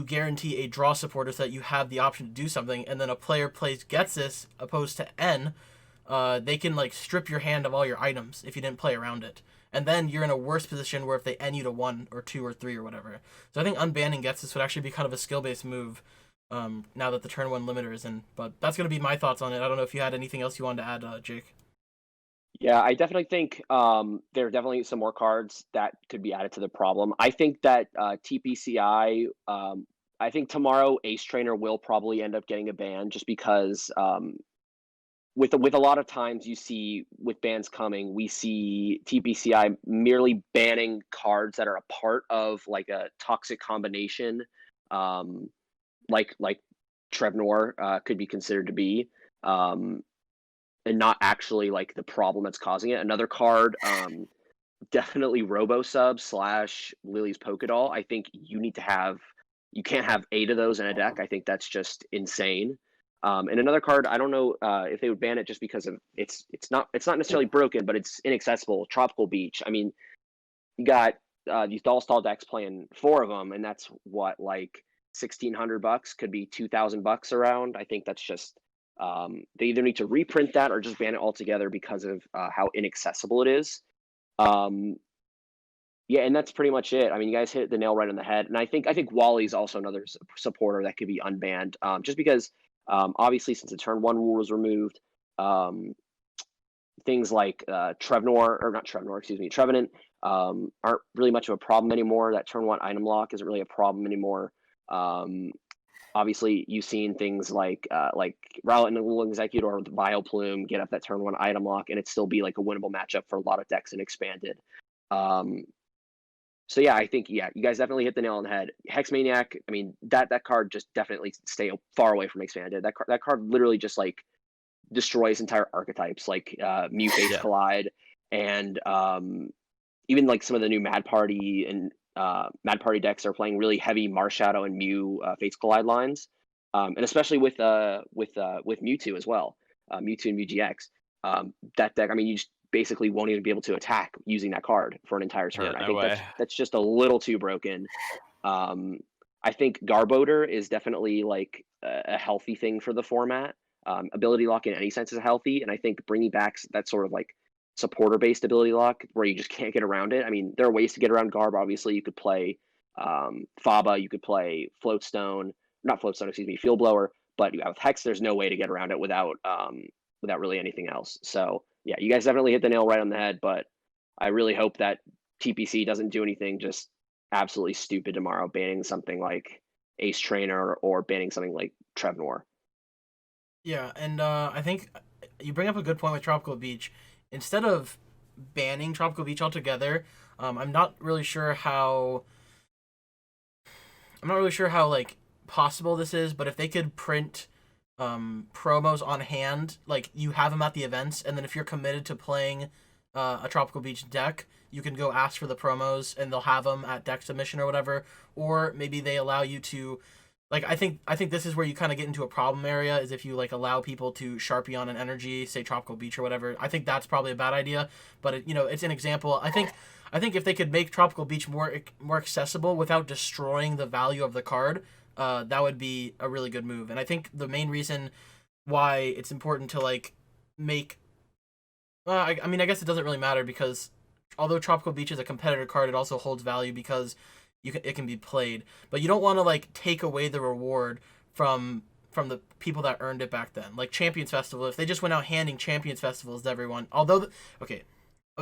Speaker 1: guarantee a draw supporter so that you have the option to do something, and then a player plays Getsus opposed to N, they can strip your hand of all your items if you didn't play around it. And then you're in a worse position where if they N you to 1 or 2 or 3 or whatever. So I think unbanning Getsus would actually be kind of a skill-based move, now that the turn 1 limiter is in. But that's going to be my thoughts on it. I don't know if you had anything else you wanted to add, Jake.
Speaker 6: Yeah, I definitely think there are definitely some more cards that could be added to the problem. I think that TPCI, I think tomorrow Ace Trainer will probably end up getting a ban, just because with a lot of times you see with bans coming, we see TPCI merely banning cards that are a part of a toxic combination, like Trevnor could be considered to be. And not actually the problem that's causing it. Another card, definitely Robo-Sub / Lily's Pokédoll. I think you can't have 8 of those in a deck. I think that's just insane. And another card, I don't know if they would ban it just because of it's not necessarily broken, but it's inaccessible. Tropical Beach. I mean, you got these Dollstall decks playing 4 of them, and that's what $1,600, could be $2,000 around. I think that's just they either need to reprint that or just ban it altogether because of how inaccessible it is. Yeah, and that's pretty much it. I mean, you guys hit the nail right on the head, and I think Wally's also another supporter that could be unbanned, just because obviously since the turn one rule was removed, um, things like Trevnor or not Trevnor, excuse me, Trevenant aren't really much of a problem anymore. That turn one item lock isn't really a problem anymore. Um, Obviously, you've seen things like Rowlet and the Little Executor with Vileplume get up that turn one item lock, and it still be like a winnable matchup for a lot of decks in Expanded. So yeah, I think you guys definitely hit the nail on the head. Hex Maniac, I mean that card just definitely stay far away from Expanded. That card literally just like destroys entire archetypes like Mew Fates
Speaker 2: Yeah.
Speaker 6: Collide and even like some of the new Mad Party and Mad Party decks are playing really heavy Marshadow and Mew Fates Collide lines, and especially with Mewtwo as well, Mewtwo and MewGX. That deck, I mean, you just basically won't even be able to attack using that card for an entire turn.
Speaker 2: Yeah,
Speaker 6: I
Speaker 2: no
Speaker 6: think
Speaker 2: way.
Speaker 6: that's just a little too broken. I think Garbodor is definitely like a healthy thing for the format. Ability lock in any sense is healthy, and I think bringing back that sort of like supporter-based ability lock where you just can't get around it. I mean, there are ways to get around Garb. Obviously, you could play Faba, you could play Floatstone, not Floatstone, excuse me, Field Blower. But with Hex, there's no way to get around it without really anything else. So yeah, you guys definitely hit the nail right on the head. But I really hope that TPC doesn't do anything just absolutely stupid tomorrow, banning something like Ace Trainer or banning something like Trevnor.
Speaker 1: Yeah, and I think you bring up a good point with Tropical Beach. Instead of banning Tropical Beach altogether, I'm not really sure how like possible this is, but if they could print promos on hand, like you have them at the events, and then if you're committed to playing a Tropical Beach deck, you can go ask for the promos, and they'll have them at deck submission or whatever. Or maybe they allow you to, like, I think this is where you kind of get into a problem area, is if you like allow people to Sharpie on an energy, say Tropical Beach or whatever. I think that's probably a bad idea, but it's an example. I think if they could make Tropical Beach more accessible without destroying the value of the card, that would be a really good move. And I think the main reason why it's important to like make, I mean, I guess it doesn't really matter, because although Tropical Beach is a competitor card, it also holds value because it can be played. But you don't want to like take away the reward from the people that earned it back then. Like Champions Festival, if they just went out handing Champions Festivals to everyone, although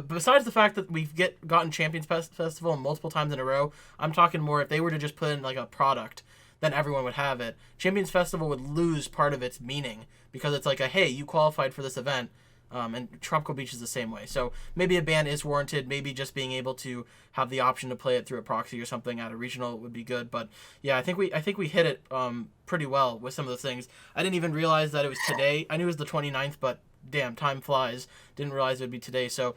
Speaker 1: besides the fact that we've gotten Champions Festival multiple times in a row, I'm talking more if they were to just put in like a product, then everyone would have it. Champions Festival would lose part of its meaning, because it's like hey, you qualified for this event. And Tropical Beach is the same way. So maybe a ban is warranted. Maybe just being able to have the option to play it through a proxy or something at a regional would be good. But yeah, I think we hit it pretty well with some of the things. I didn't even realize that it was today. I knew it was the 29th, but damn, time flies. Didn't realize it would be today. So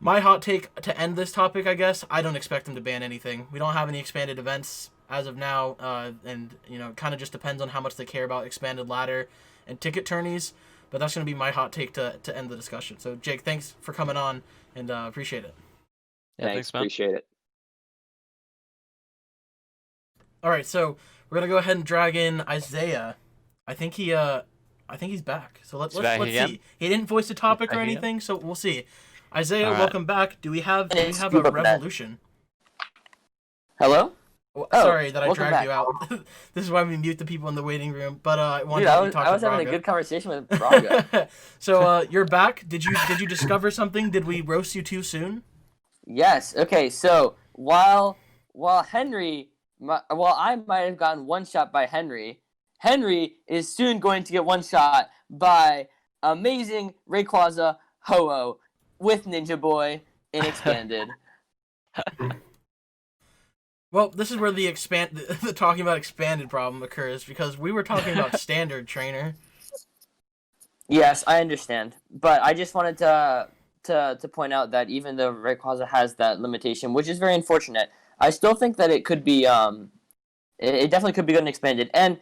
Speaker 1: my hot take to end this topic, I guess, I don't expect them to ban anything. We don't have any expanded events as of now, and it kind of just depends on how much they care about expanded ladder and ticket tourneys. But that's going to be my hot take to end the discussion. So, Jake, thanks for coming on, and appreciate it.
Speaker 2: Yeah,
Speaker 6: Thanks,
Speaker 2: man.
Speaker 6: Appreciate it.
Speaker 1: All right, so we're going to go ahead and drag in Isaiah. I think he's back. So let's see. He didn't voice a topic or anything, so we'll see. Isaiah, welcome back. Do we have a revolution?
Speaker 4: Hello?
Speaker 1: Sorry that I
Speaker 4: welcome
Speaker 1: dragged
Speaker 4: back.
Speaker 1: you out. This is why we mute the people in the waiting room. But I wanted
Speaker 4: Dude,
Speaker 1: to talk
Speaker 4: I was
Speaker 1: to
Speaker 4: having
Speaker 1: Braga.
Speaker 4: a good conversation with Braga.
Speaker 1: So you're back. Did you discover something? Did we roast you too soon?
Speaker 4: Yes. Okay. So while Henry, I might have gotten one shot by Henry, Henry is soon going to get one shot by amazing Rayquaza Ho-Oh with Ninja Boy in Expanded.
Speaker 1: Well, this is where the talking about expanded problem occurs, because we were talking about standard trainer.
Speaker 4: Yes, I understand, but I just wanted to point out that even though Rayquaza has that limitation, which is very unfortunate, I still think that it could be it definitely could be good and expanded. And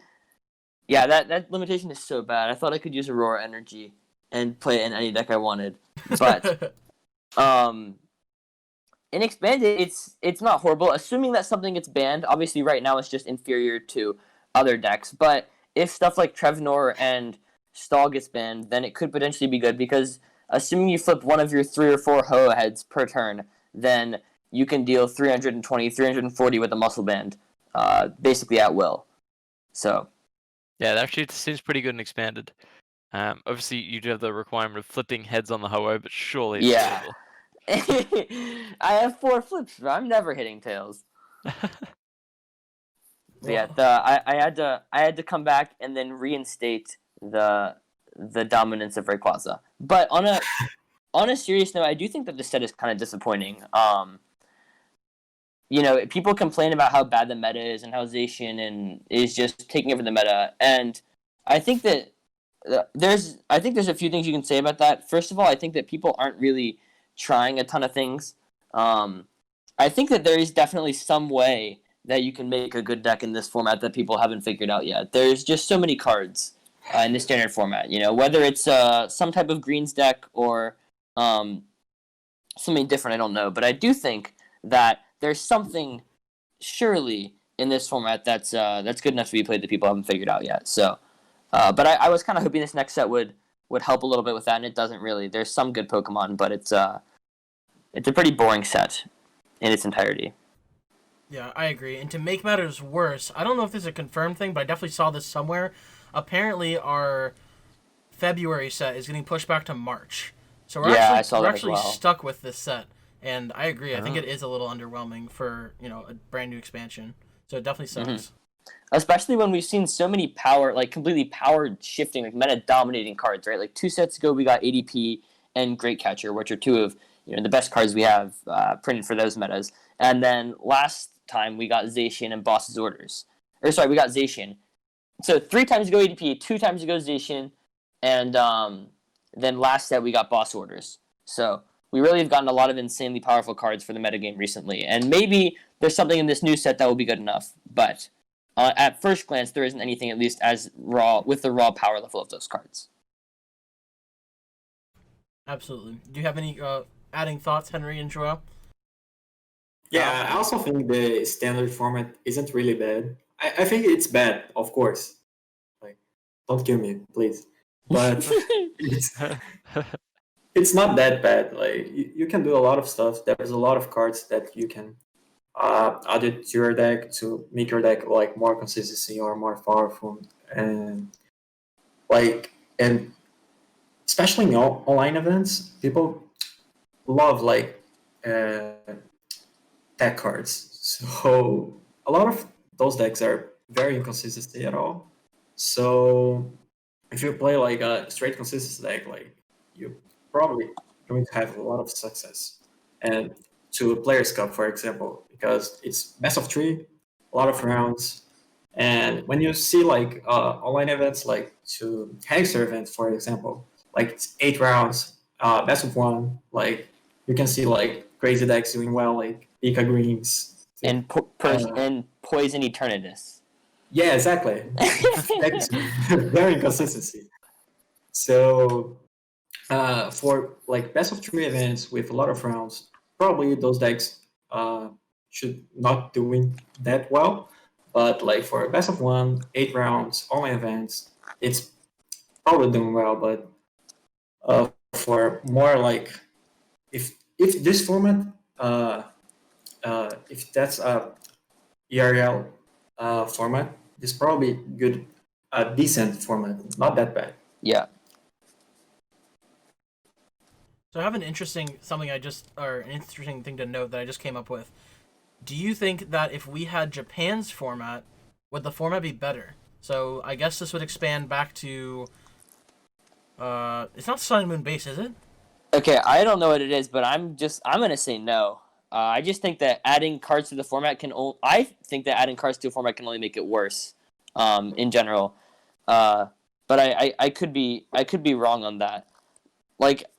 Speaker 4: yeah, that limitation is so bad. I thought I could use Aurora Energy and play it in any deck I wanted, but in expanded, it's not horrible. Assuming that something gets banned, obviously right now it's just inferior to other decks. But if stuff like Trevnor and Stall gets banned, then it could potentially be good, because assuming you flip one of your 3 or 4 Ho-Oh heads per turn, then you can deal 320, 340 with a muscle band, basically at will. So
Speaker 2: Yeah, that actually seems pretty good and expanded. Obviously, you do have the requirement of flipping heads on the ho but surely it's
Speaker 4: Yeah.
Speaker 2: doable.
Speaker 4: I have 4 flips, but I'm never hitting tails. But yeah, I had to come back and then reinstate the dominance of Rayquaza. But on a serious note, I do think that the set is kind of disappointing. People complain about how bad the meta is and how Zacian is just taking over the meta, and I think that there's a few things you can say about that. First of all, I think that people aren't really trying a ton of things. I think that there is definitely some way that you can make a good deck in this format that people haven't figured out yet. There's just so many cards in the standard format. Whether it's some type of greens deck or something different, I don't know. But I do think that there's something surely in this format that's good enough to be played that people haven't figured out yet. So, but I was kind of hoping this next set would help a little bit with that, and it doesn't really. There's some good Pokemon, but it's a pretty boring set in its entirety.
Speaker 1: Yeah, I agree. And to make matters worse, I don't know if this is a confirmed thing, but I definitely saw this somewhere. Apparently, our February set is getting pushed back to March. So we're actually stuck with this set. And I agree. I think it is a little underwhelming for, a brand new expansion. So it definitely sucks.
Speaker 4: Mm-hmm. Especially when we've seen so many completely powered shifting, meta dominating cards, right? Like 2 sets ago, we got ADP and Great Catcher, which are 2 of the best cards we have printed for those metas. And then last time we got Zacian and Boss's Orders. We got Zacian. So 3 times ago ADP, 2 times ago Zacian, and then last set we got Boss Orders. So we really have gotten a lot of insanely powerful cards for the metagame recently. And maybe there's something in this new set that will be good enough. But at first glance, there isn't anything at least as raw with the raw power level of those cards.
Speaker 1: Absolutely. Do you have any adding thoughts, Henry and João?
Speaker 3: Yeah, I also think the standard format isn't really bad. I think it's bad, of course. Don't kill me, please. But it's not that bad. You can do a lot of stuff. There's a lot of cards that you can add it to your deck to make your deck more consistency or more powerful, and especially in online events, people love tech cards. So a lot of those decks are very inconsistent at all. So if you play a straight consistency deck, you probably going to have a lot of success. And to Players Cup, for example, because it's best of 3, a lot of rounds. And when you see online events to Hamster events, for example, it's 8 rounds, best of 1, you can see crazy decks doing well, Pika Greens.
Speaker 4: And Poison Eternatus.
Speaker 3: Yeah, exactly. That's very inconsistency. So for best of 3 events with a lot of rounds, probably those decks should not doing that well. But for best of 1, 8 rounds, online events, it's probably doing well. But for more if this format, if that's a ERL format, it's probably good, a decent format, not that bad.
Speaker 4: Yeah.
Speaker 1: So I have an interesting thing to note that I just came up with. Do you think that if we had Japan's format, would the format be better? So I guess this would expand back to it's not Sun and Moon base, is it?
Speaker 4: Okay, I don't know what it is, but I'm gonna say no. I just think that adding cards to the format can only make it worse, in general. But I could be wrong on that.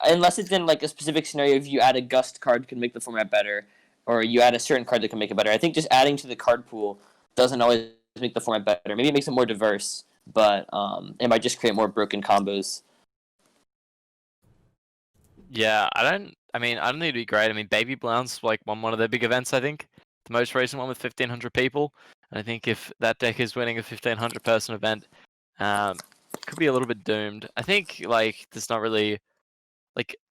Speaker 4: Unless it's in a specific scenario, if you add a Gust card can make the format better, or you add a certain card that can make it better. I think just adding to the card pool doesn't always make the format better. Maybe it makes it more diverse, but it might just create more broken combos.
Speaker 2: Yeah, I don't think it'd be great. Baby Blounce won one of their big events, I think. The most recent one with 1,500 people. And I think if that deck is winning a 1,500 person event, could be a little bit doomed. I think there's not really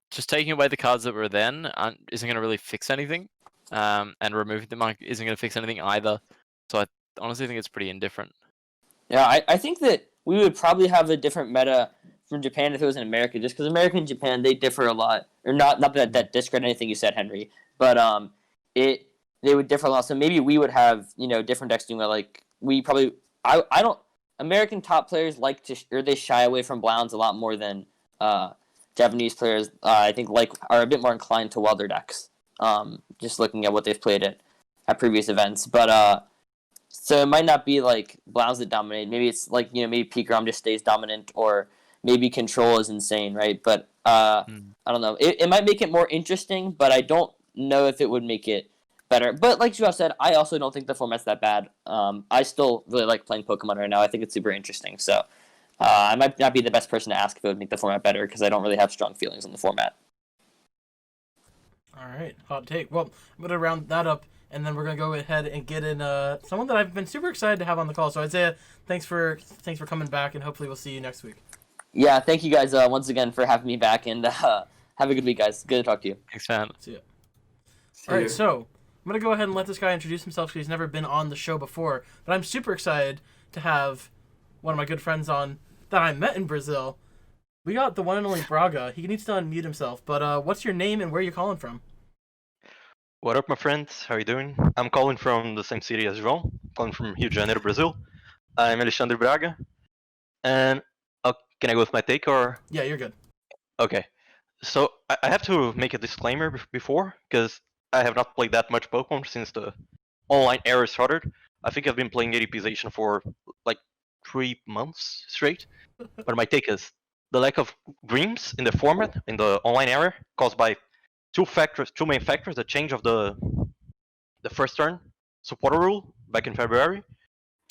Speaker 2: just taking away the cards that were then isn't going to really fix anything. and removing the monk isn't going to fix anything either. So I honestly think it's pretty indifferent.
Speaker 4: Yeah, I think that we would probably have a different meta from Japan if it was in America, just because America and Japan, they differ a lot. Or not that discredit anything you said, Henry, but they would differ a lot. So maybe we would have, different decks doing that. Like, we probably, I don't, American top players like to, or they shy away from Blounds a lot more than Japanese players, I think, are a bit more inclined to Welder decks, just looking at what they've played at previous events. But, so it might not be like Blounds that dominate. Maybe it's like, maybe Pigrom just stays dominant, or maybe Control is insane, right? But I don't know. It might make it more interesting, but I don't know if it would make it better. But like João said, I also don't think the format's that bad. I still really like playing Pokemon right now. I think it's super interesting. So I might not be the best person to ask if it would make the format better, because I don't really have strong feelings on the format.
Speaker 1: All right, hot take. Well, I'm going to round that up, and then we're going to go ahead and get in someone that I've been super excited to have on the call. So Isaiah, thanks for coming back, and hopefully we'll see you next week.
Speaker 4: Yeah, thank you guys once again for having me back, and have a good week, guys. Good to talk to you.
Speaker 2: Thanks, man.
Speaker 1: See ya. All right, so I'm going to go ahead and let this guy introduce himself, because he's never been on the show before. But I'm super excited to have one of my good friends on that I met in Brazil. We got the one and only Braga. He needs to unmute himself. But what's your name and where are you calling from?
Speaker 7: What up, my friends? How are you doing? I'm calling from the same city as João, calling from Rio de Janeiro, Brazil. I'm Alexandre Braga. And can I go with my take, or?
Speaker 1: Yeah, you're good.
Speaker 7: Okay. So I have to make a disclaimer before, because I have not played that much Pokemon since the online era started. I think I've been playing ADPization for like 3 months straight. But my take is the lack of dreams in the format in the online era caused by two main factors: the change of the first turn supporter rule back in February,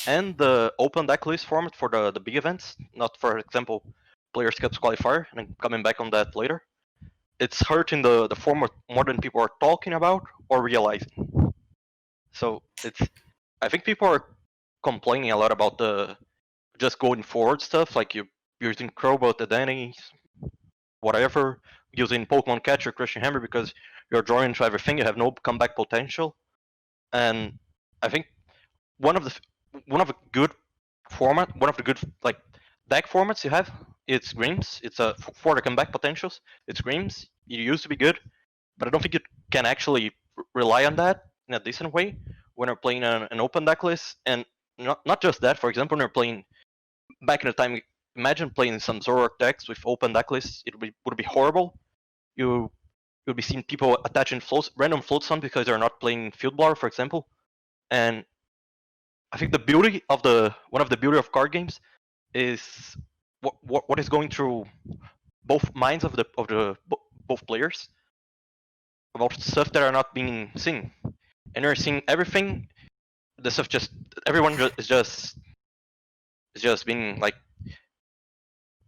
Speaker 7: and the open decklist format for the big events, not, for example, Players Cups qualifier, and I'm coming back on that later. It's hurting the format more than people are talking about or realizing. So I think people are complaining a lot about the just going forward stuff, like you're using Crowbot, the Denny's, whatever, using Pokemon Catcher, Crushing Hammer, because you're drawing into everything, you have no comeback potential. And I think one of the good deck formats you have, it's Greens. It's for the comeback potentials, it's Greens. It used to be good, but I don't think you can actually rely on that in a decent way when you're playing an open deck list. And not just that, for example, when you're playing back in the time, imagine playing some Zoroark decks with open deck lists. It would be horrible. You'll be seeing people attaching random floats on because they're not playing Field Blower, for example. And I think one of the beauty of card games is what is going through both minds of both players about stuff that are not being seen. And you're seeing everything. The stuff everyone is just being like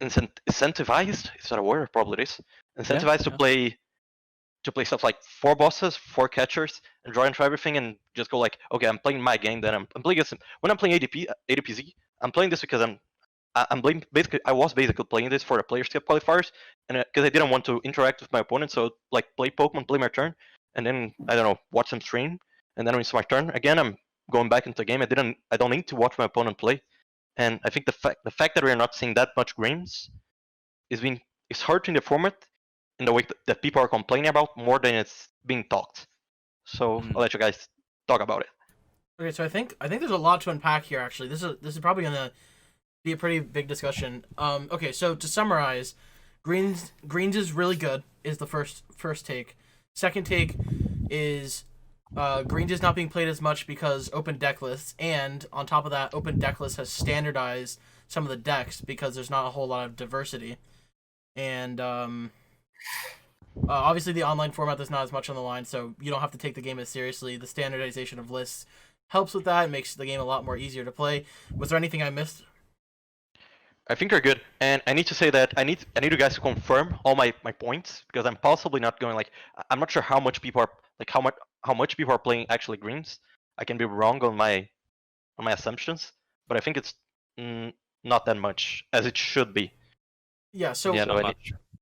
Speaker 7: incentivized. Is that a word? Probably it is. Incentivized to play stuff like 4 bosses, 4 catchers, and draw into everything, and just go like, okay, I'm playing my game. Then I'm playing this. When I'm playing ADPZ, I'm playing this because I was basically playing this for the Players Cup qualifiers, and because I didn't want to interact with my opponent, so like play Pokemon, play my turn, and then I don't know, watch them stream, and then when it's my turn again, I'm going back into the game. I don't need to watch my opponent play, and I think the fact that we're not seeing that much greens is hurting the format in the way that people are complaining about more than it's being talked. So I'll let you guys talk about it.
Speaker 1: Okay, so I think there's a lot to unpack here. Actually, this is probably gonna be a pretty big discussion. Okay, so to summarize, greens is really good. Is the first take. Second take is greens is not being played as much because open deck lists, and on top of that, open deck lists has standardized some of the decks because there's not a whole lot of diversity, and obviously the online format there's not as much on the line, so you don't have to take the game as seriously. The standardization of lists helps with that. It makes the game a lot more easier to play. Was there anything I missed?
Speaker 7: I think you're good, and I need to say that I need you guys to confirm all my points, because I'm possibly not going I'm not sure how much people are how much people are playing actually greens. I can be wrong on my assumptions, but I think it's not that much as it should be.
Speaker 1: Yeah. So
Speaker 2: yeah, no,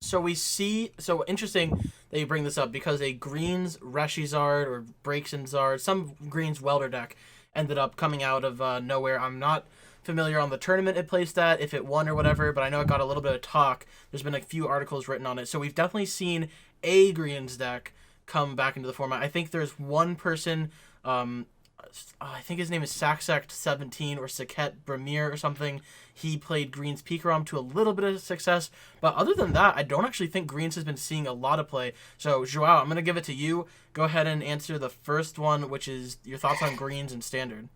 Speaker 1: so interesting that that you bring this up because a greens Reshizard or Braixen Zard, some greens welder deck ended up coming out of nowhere. I'm not familiar on the tournament it placed at, if it won or whatever, but I know it got a little bit of talk. There's been a few articles written on it. So we've definitely seen a greens deck come back into the format. I think there's one person, I think his name is Saksect17 or Saket Bramir or something. He played Greens Pikarom to a little bit of success, but other than that, I don't actually think Greens has been seeing a lot of play. So, João, I'm going to give it to you. Go ahead and answer the first one, which is your thoughts on Greens and Standard.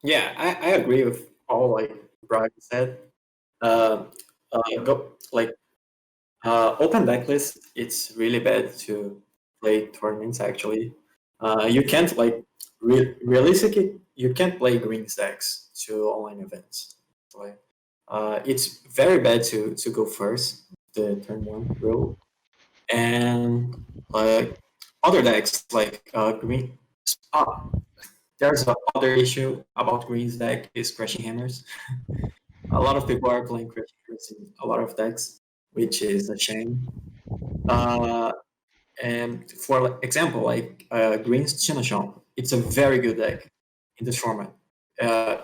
Speaker 3: Yeah, I agree with all like Brian said. Open decklist, it's really bad to play tournaments actually. You can't like realistically you can't play greens decks to online events. Like, it's very bad to go first, the turn one rule, and like other decks like green. There's another issue about greens deck is crashing hammers. A lot of people are playing crashing hammers in a lot of decks, which is a shame. And for example, like Green's Chinachon, it's a very good deck in this format.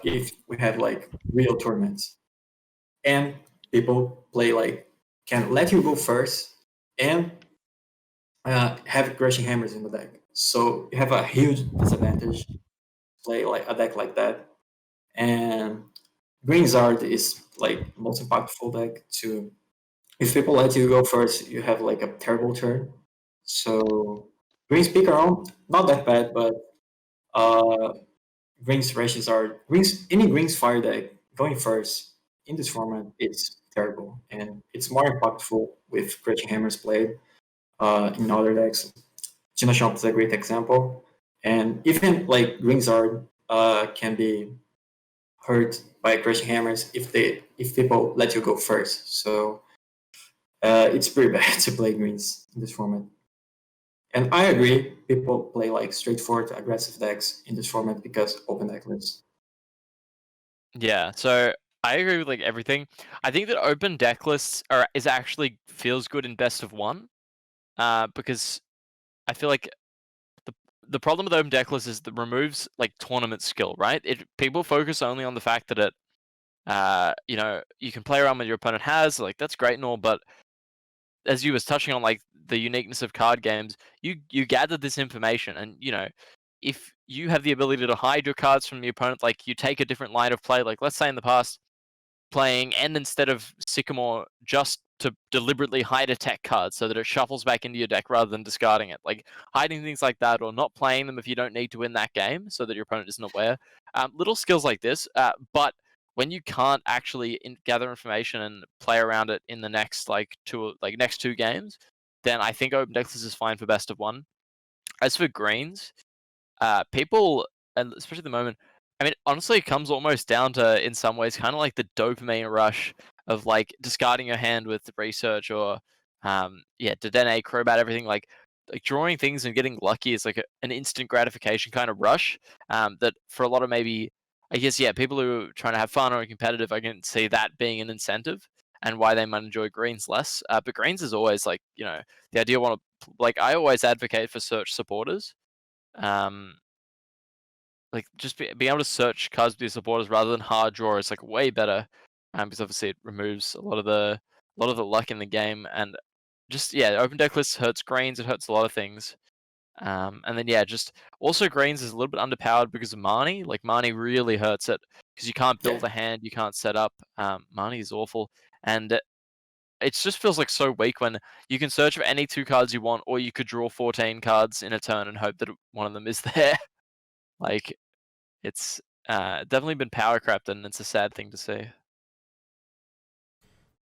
Speaker 3: If we have like real tournaments, and people play like can let you go first and have crushing hammers in the deck, so you have a huge disadvantage. Play like a deck like that, and Green Zard is like most impactful deck to. If people let you go first, you have like a terrible turn. So Green Speaker on, not that bad, but Green's Rashes are any Green's Fire deck going first in this format is terrible, and it's more impactful with Crushing Hammers played in other decks. Chinachomp is a great example, and even like Green Zard can be hurt by Crushing Hammers if people let you go first. So it's pretty bad to play greens in this format. And I agree, people play like straightforward, aggressive decks in this format because open deck lists.
Speaker 2: Yeah, so I agree with like everything. I think that open deck lists is actually feels good in best of one, because I feel like the problem with open deck lists is that it removes like tournament skill, right? People focus only on the fact that you can play around with your opponent has, like that's great and all, but as you was touching on, like the uniqueness of card games, you gather this information, and if you have the ability to hide your cards from the opponent, like you take a different line of play. Like let's say in the past, playing End instead of Sycamore just to deliberately hide a tech card so that it shuffles back into your deck rather than discarding it. Like hiding things like that, or not playing them if you don't need to win that game so that your opponent isn't aware. Little skills like this, but when you can't actually gather information and play around it in the next next two games, then I think open deck list is fine for best of one. As for greens, people, and especially at the moment, I mean, honestly, it comes almost down to, in some ways, kind of like the dopamine rush of like discarding your hand with research or, Dedenne, Crobat, everything. Like drawing things and getting lucky is like an instant gratification kind of rush. That for a lot of maybe, I guess, people who are trying to have fun or are competitive, I can see that being an incentive and why they might enjoy greens less. But greens is always like, the idea I always advocate for search supporters. Like just being able to search cards with your supporters rather than hard draw is like way better, because obviously it removes a lot of the luck in the game, and just open deck lists hurts greens, it hurts a lot of things. And then just also greens is a little bit underpowered because of Marnie. Like Marnie really hurts it because you can't build a hand, you can't set up. Marnie is awful, and it just feels like so weak when you can search for any two cards you want, or you could draw 14 cards in a turn and hope that one of them is there. Like, it's definitely been power crept, and it's a sad thing to see.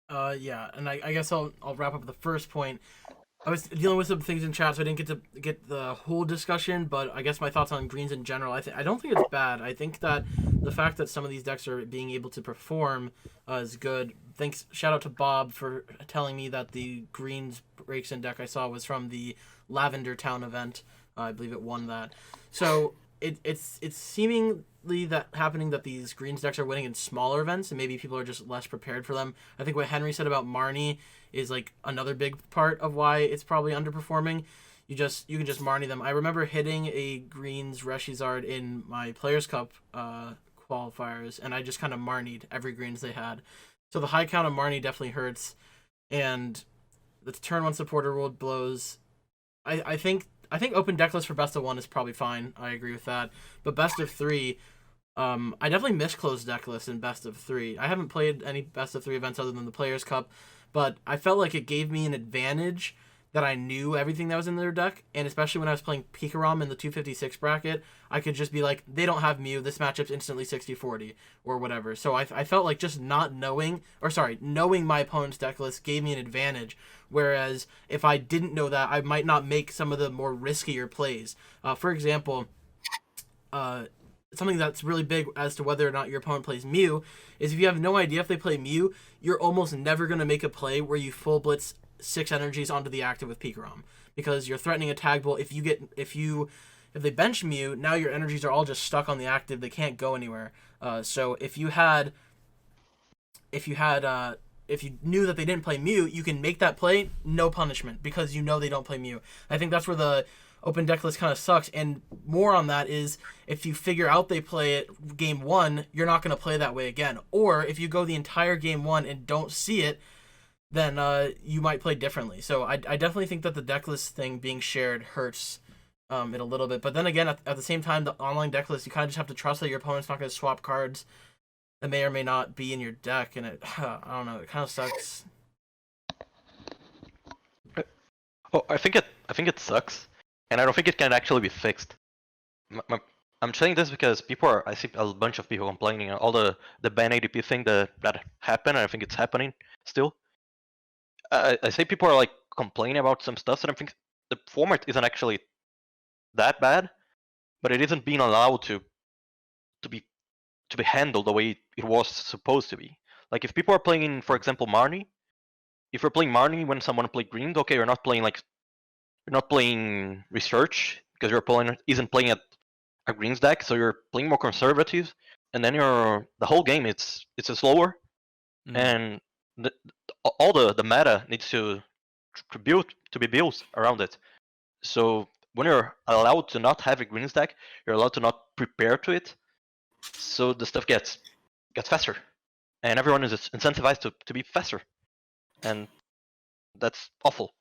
Speaker 1: And I guess I'll wrap up the first point. I was dealing with some things in chat, so I didn't get the whole discussion, but I guess my thoughts on greens in general, I don't think it's bad. I think that the fact that some of these decks are being able to perform is good. Shout out to Bob for telling me that the greens Braixen deck I saw was from the Lavender Town event. I believe it won that. So it's seemingly that happening that these greens decks are winning in smaller events, and maybe people are just less prepared for them. I think what Henry said about Marnie is like another big part of why it's probably underperforming. You can just Marnie them. I remember hitting a greens Reshizard in my Players Cup qualifiers, and I just kind of Marnied every greens they had. So the high count of Marnie definitely hurts, and the turn 1 supporter rule blows. I think open decklist for best of 1 is probably fine. I agree with that. But best of 3, I definitely miss closed decklist in best of 3. I haven't played any best of 3 events other than the Players Cup, but I felt like it gave me an advantage that I knew everything that was in their deck, and especially when I was playing Pikarom in the 256 bracket, I could just be like, they don't have Mew, this matchup's instantly 60-40, or whatever. So I felt like just knowing my opponent's deck list gave me an advantage, whereas if I didn't know that, I might not make some of the more riskier plays. For example, something that's really big as to whether or not your opponent plays Mew is if you have no idea if they play Mew, you're almost never going to make a play where you full blitz 6 energies onto the active with Pikarom, because you're threatening a tag bolt. If they bench Mew, now your energies are all just stuck on the active. They can't go anywhere. So if you knew that they didn't play Mew, you can make that play, no punishment, because you know they don't play Mew. I think that's where the open deck list kind of sucks. And more on that is, if you figure out they play it game 1, you're not going to play that way again. Or if you go the entire game 1 and don't see it, then you might play differently. So I definitely think that the decklist thing being shared hurts it a little bit. But then again, at the same time, the online decklist, you kind of just have to trust that your opponent's not going to swap cards that may or may not be in your deck, and I don't know, it kind of sucks.
Speaker 7: Oh, I think it sucks, and I don't think it can actually be fixed. I'm saying this because I see a bunch of people complaining all the ban ADP thing that happened, and I think it's happening still. I say people are like complaining about some stuff, and I think the format isn't actually that bad, but it isn't being allowed to be handled the way it was supposed to be. Like if people are playing, for example, Marnie, if you're playing Marnie when someone played Green, okay, you're not playing Research because your opponent isn't playing a Greens deck, so you're playing more conservative, and then the whole game it's slower, and all the meta needs to be built around it. So when you're allowed to not have a Greens deck, you're allowed to not prepare to it, so the stuff gets faster, and everyone is incentivized to be faster, and that's awful.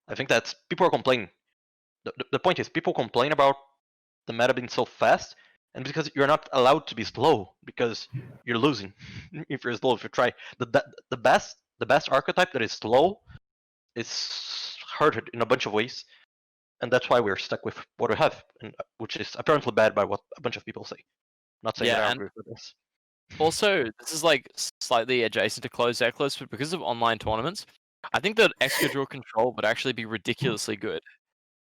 Speaker 7: I think that's people are complaining. The point is, people complain about the meta being so fast, and because you're not allowed to be slow, because you're losing if you're slow. If you try the best archetype that is slow is hurted in a bunch of ways, and that's why we're stuck with what we have, which is apparently bad by what a bunch of people say. Not saying that I agree with this.
Speaker 2: Also, this is like slightly adjacent to closed deck lists, but because of online tournaments, I think that Excadrill Control would actually be ridiculously good.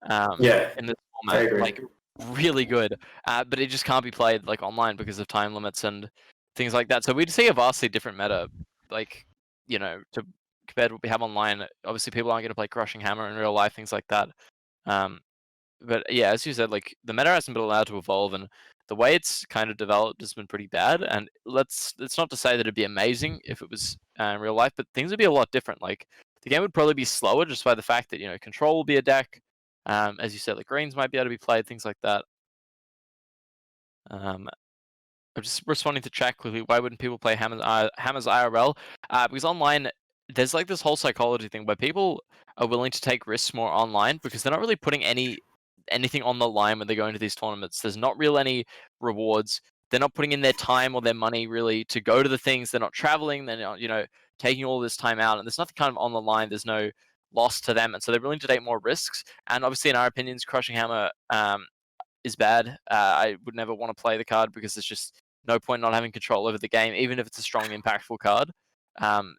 Speaker 2: In this format, like really good. But it just can't be played like online because of time limits and things like that. So we'd see a vastly different meta, like to compared to what we have online. Obviously, people aren't going to play Crushing Hammer in real life, things like that. But yeah, as you said, like the meta hasn't been allowed to evolve, and the way it's kind of developed has been pretty bad. And it's not to say that it'd be amazing if it was in real life, but things would be a lot different. Like the game would probably be slower just by the fact that Control will be a deck. As you said, like greens might be able to be played, things like that. I'm just responding to chat quickly. Why wouldn't people play Hammers IRL? Because online, there's like this whole psychology thing where people are willing to take risks more online because they're not really putting anything on the line when they go into these tournaments. There's not really any rewards. They're not putting in their time or their money really to go to the things. They're not traveling. They're not, taking all this time out, and there's nothing kind of on the line. There's no loss to them, and so they're willing to take more risks. And obviously, in our opinions, Crushing Hammer is bad. I would never want to play the card because there's just no point not having control over the game, even if it's a strong, impactful card.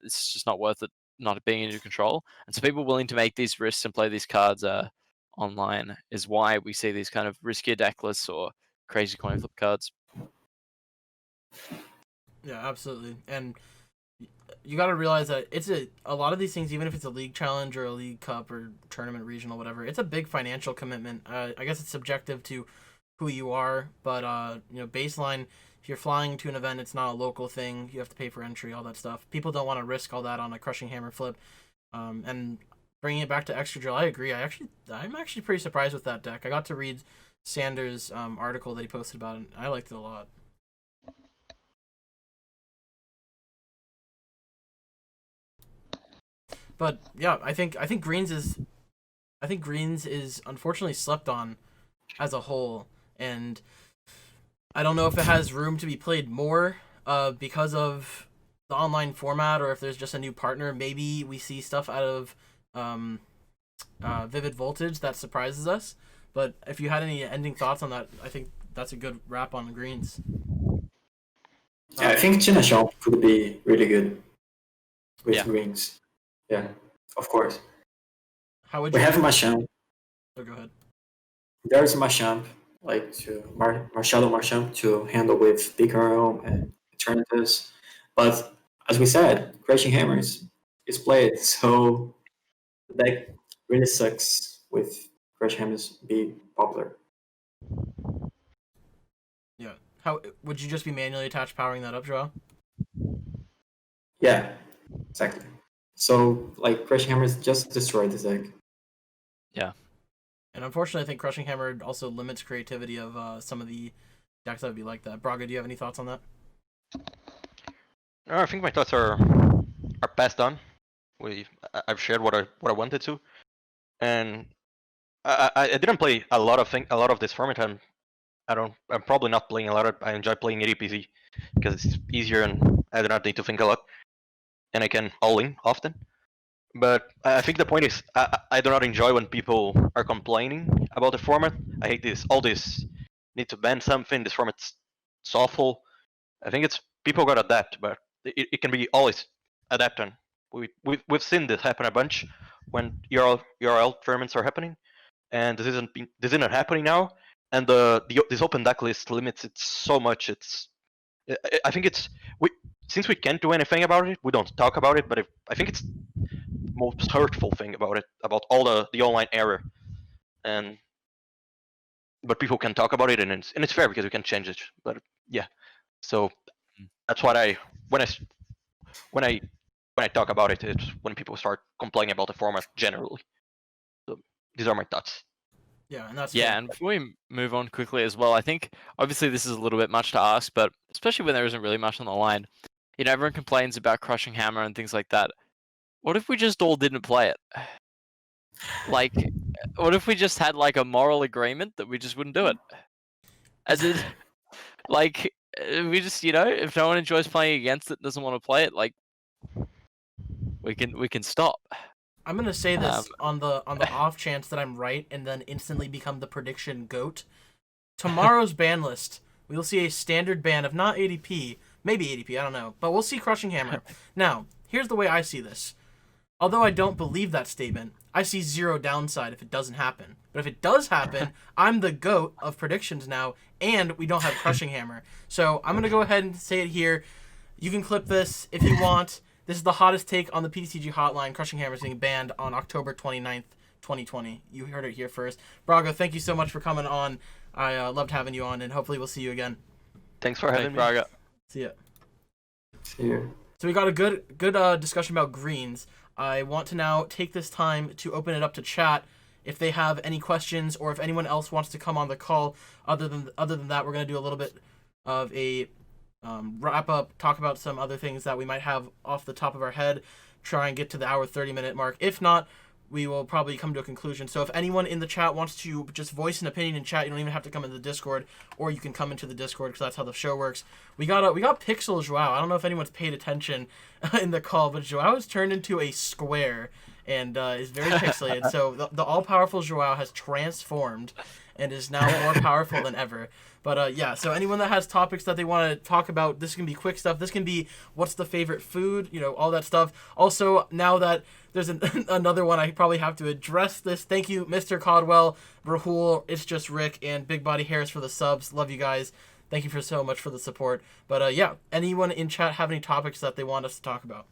Speaker 2: It's just not worth it not being in your control. And so people willing to make these risks and play these cards online is why we see these kind of riskier deck lists or crazy coin flip cards.
Speaker 1: Yeah, absolutely. And you got to realize that it's a lot of these things, even if it's a league challenge or a league cup or tournament regional, whatever, it's a big financial commitment. I guess it's subjective to who you are. But baseline, if you're flying to an event, it's not a local thing. You have to pay for entry, all that stuff. People don't want to risk all that on a Crushing Hammer flip. And bringing it back to Extra Drill, I agree. I'm actually pretty surprised with that deck. I got to read Sanders' article that he posted about it. I liked it a lot. But yeah, I think Greens is unfortunately slept on as a whole, and I don't know if it has room to be played more because of the online format, or if there's just a new partner. Maybe we see stuff out of Vivid Voltage that surprises us. But if you had any ending thoughts on that, I think that's a good wrap on the Greens.
Speaker 3: Yeah, I think João could be really good with Greens. Yeah, of course.
Speaker 1: How would
Speaker 3: we
Speaker 1: you
Speaker 3: have Machamp.
Speaker 1: Oh, go ahead.
Speaker 3: There's Machamp, like to Marcelo Machamp to handle with Big Arrow and Eternatus. But as we said, Crushing Hammers is played, so the deck really sucks with Crushing Hammers being popular.
Speaker 1: Yeah. How would you just be manually attached powering that up, João?
Speaker 3: Yeah, exactly. So, like, Crushing Hammers just destroyed this deck.
Speaker 2: Yeah.
Speaker 1: And unfortunately, I think Crushing Hammer also limits creativity of some of the decks that would be like that. Braga, do you have any thoughts on that?
Speaker 7: No, I think my thoughts are passed on. I've shared what I wanted to, and I didn't play a lot of this format. I'm probably not playing a lot. I enjoy playing ADPZ because it's easier and I do not need to think a lot, and I can all in often. But I think the point is I do not enjoy when people are complaining about the format. I hate all this need to ban something. This format's awful. I think it's people gotta adapt, but it can be always adapting. We've seen this happen a bunch when URL tournaments are happening, and this isn't happening now. And this open deck list limits it so much. I think since we can't do anything about it, we don't talk about it. But I think it's the most hurtful thing about it, about all the online error, but people can talk about it, and it's fair because we can change it. But yeah, so that's what when I talk about it, it's when people start complaining about the format generally. So these are my thoughts.
Speaker 1: Yeah, and that's
Speaker 2: Yeah,
Speaker 1: fair.
Speaker 2: and before we move on quickly as well, I think obviously this is a little bit much to ask, but especially when there isn't really much on the line. Everyone complains about Crushing Hammer and things like that. What if we just all didn't play it? Like, what if we just had like a moral agreement that we just wouldn't do it? As in, like, we just, if no one enjoys playing against it, doesn't want to play it, like, we can stop.
Speaker 1: I'm gonna say this on the off chance that I'm right, and then instantly become the prediction goat. Tomorrow's ban list, we will see a standard ban of not ADP, maybe ADP, I don't know, but we'll see Crushing Hammer. Now, here's the way I see this. Although I don't believe that statement, I see zero downside if it doesn't happen. But if it does happen, I'm the GOAT of predictions now, and we don't have Crushing Hammer. So I'm going to go ahead and say it here. You can clip this if you want. This is the hottest take on the PTCG Hotline. Crushing Hammer is being banned on October 29th, 2020. You heard it here first. Braga, thank you so much for coming on. I loved having you on, and hopefully we'll see you again.
Speaker 7: Thanks for having me.
Speaker 2: Braga.
Speaker 1: See ya.
Speaker 3: See you.
Speaker 1: So we got a good discussion about greens. I want to now take this time to open it up to chat if they have any questions, or if anyone else wants to come on the call. Other than that, we're going to do a little bit of a wrap up, talk about some other things that we might have off the top of our head, try and get to the hour 30-minute mark. If not, we will probably come to a conclusion. So if anyone in the chat wants to just voice an opinion in chat, you don't even have to come into the Discord, or you can come into the Discord because that's how the show works. We got Pixel João. I don't know if anyone's paid attention in the call, but João has turned into a square and is very pixelated. So the all-powerful João has transformed and is now more powerful than ever. But yeah, so anyone that has topics that they want to talk about, this can be quick stuff. This can be what's the favorite food, all that stuff. Also, now that there's another one, I probably have to address this. Thank you, Mr. Caldwell, Rahul, It's Just Rick, and Big Body Harris for the subs. Love you guys. Thank you so much for the support. But yeah, anyone in chat have any topics that they want us to talk about?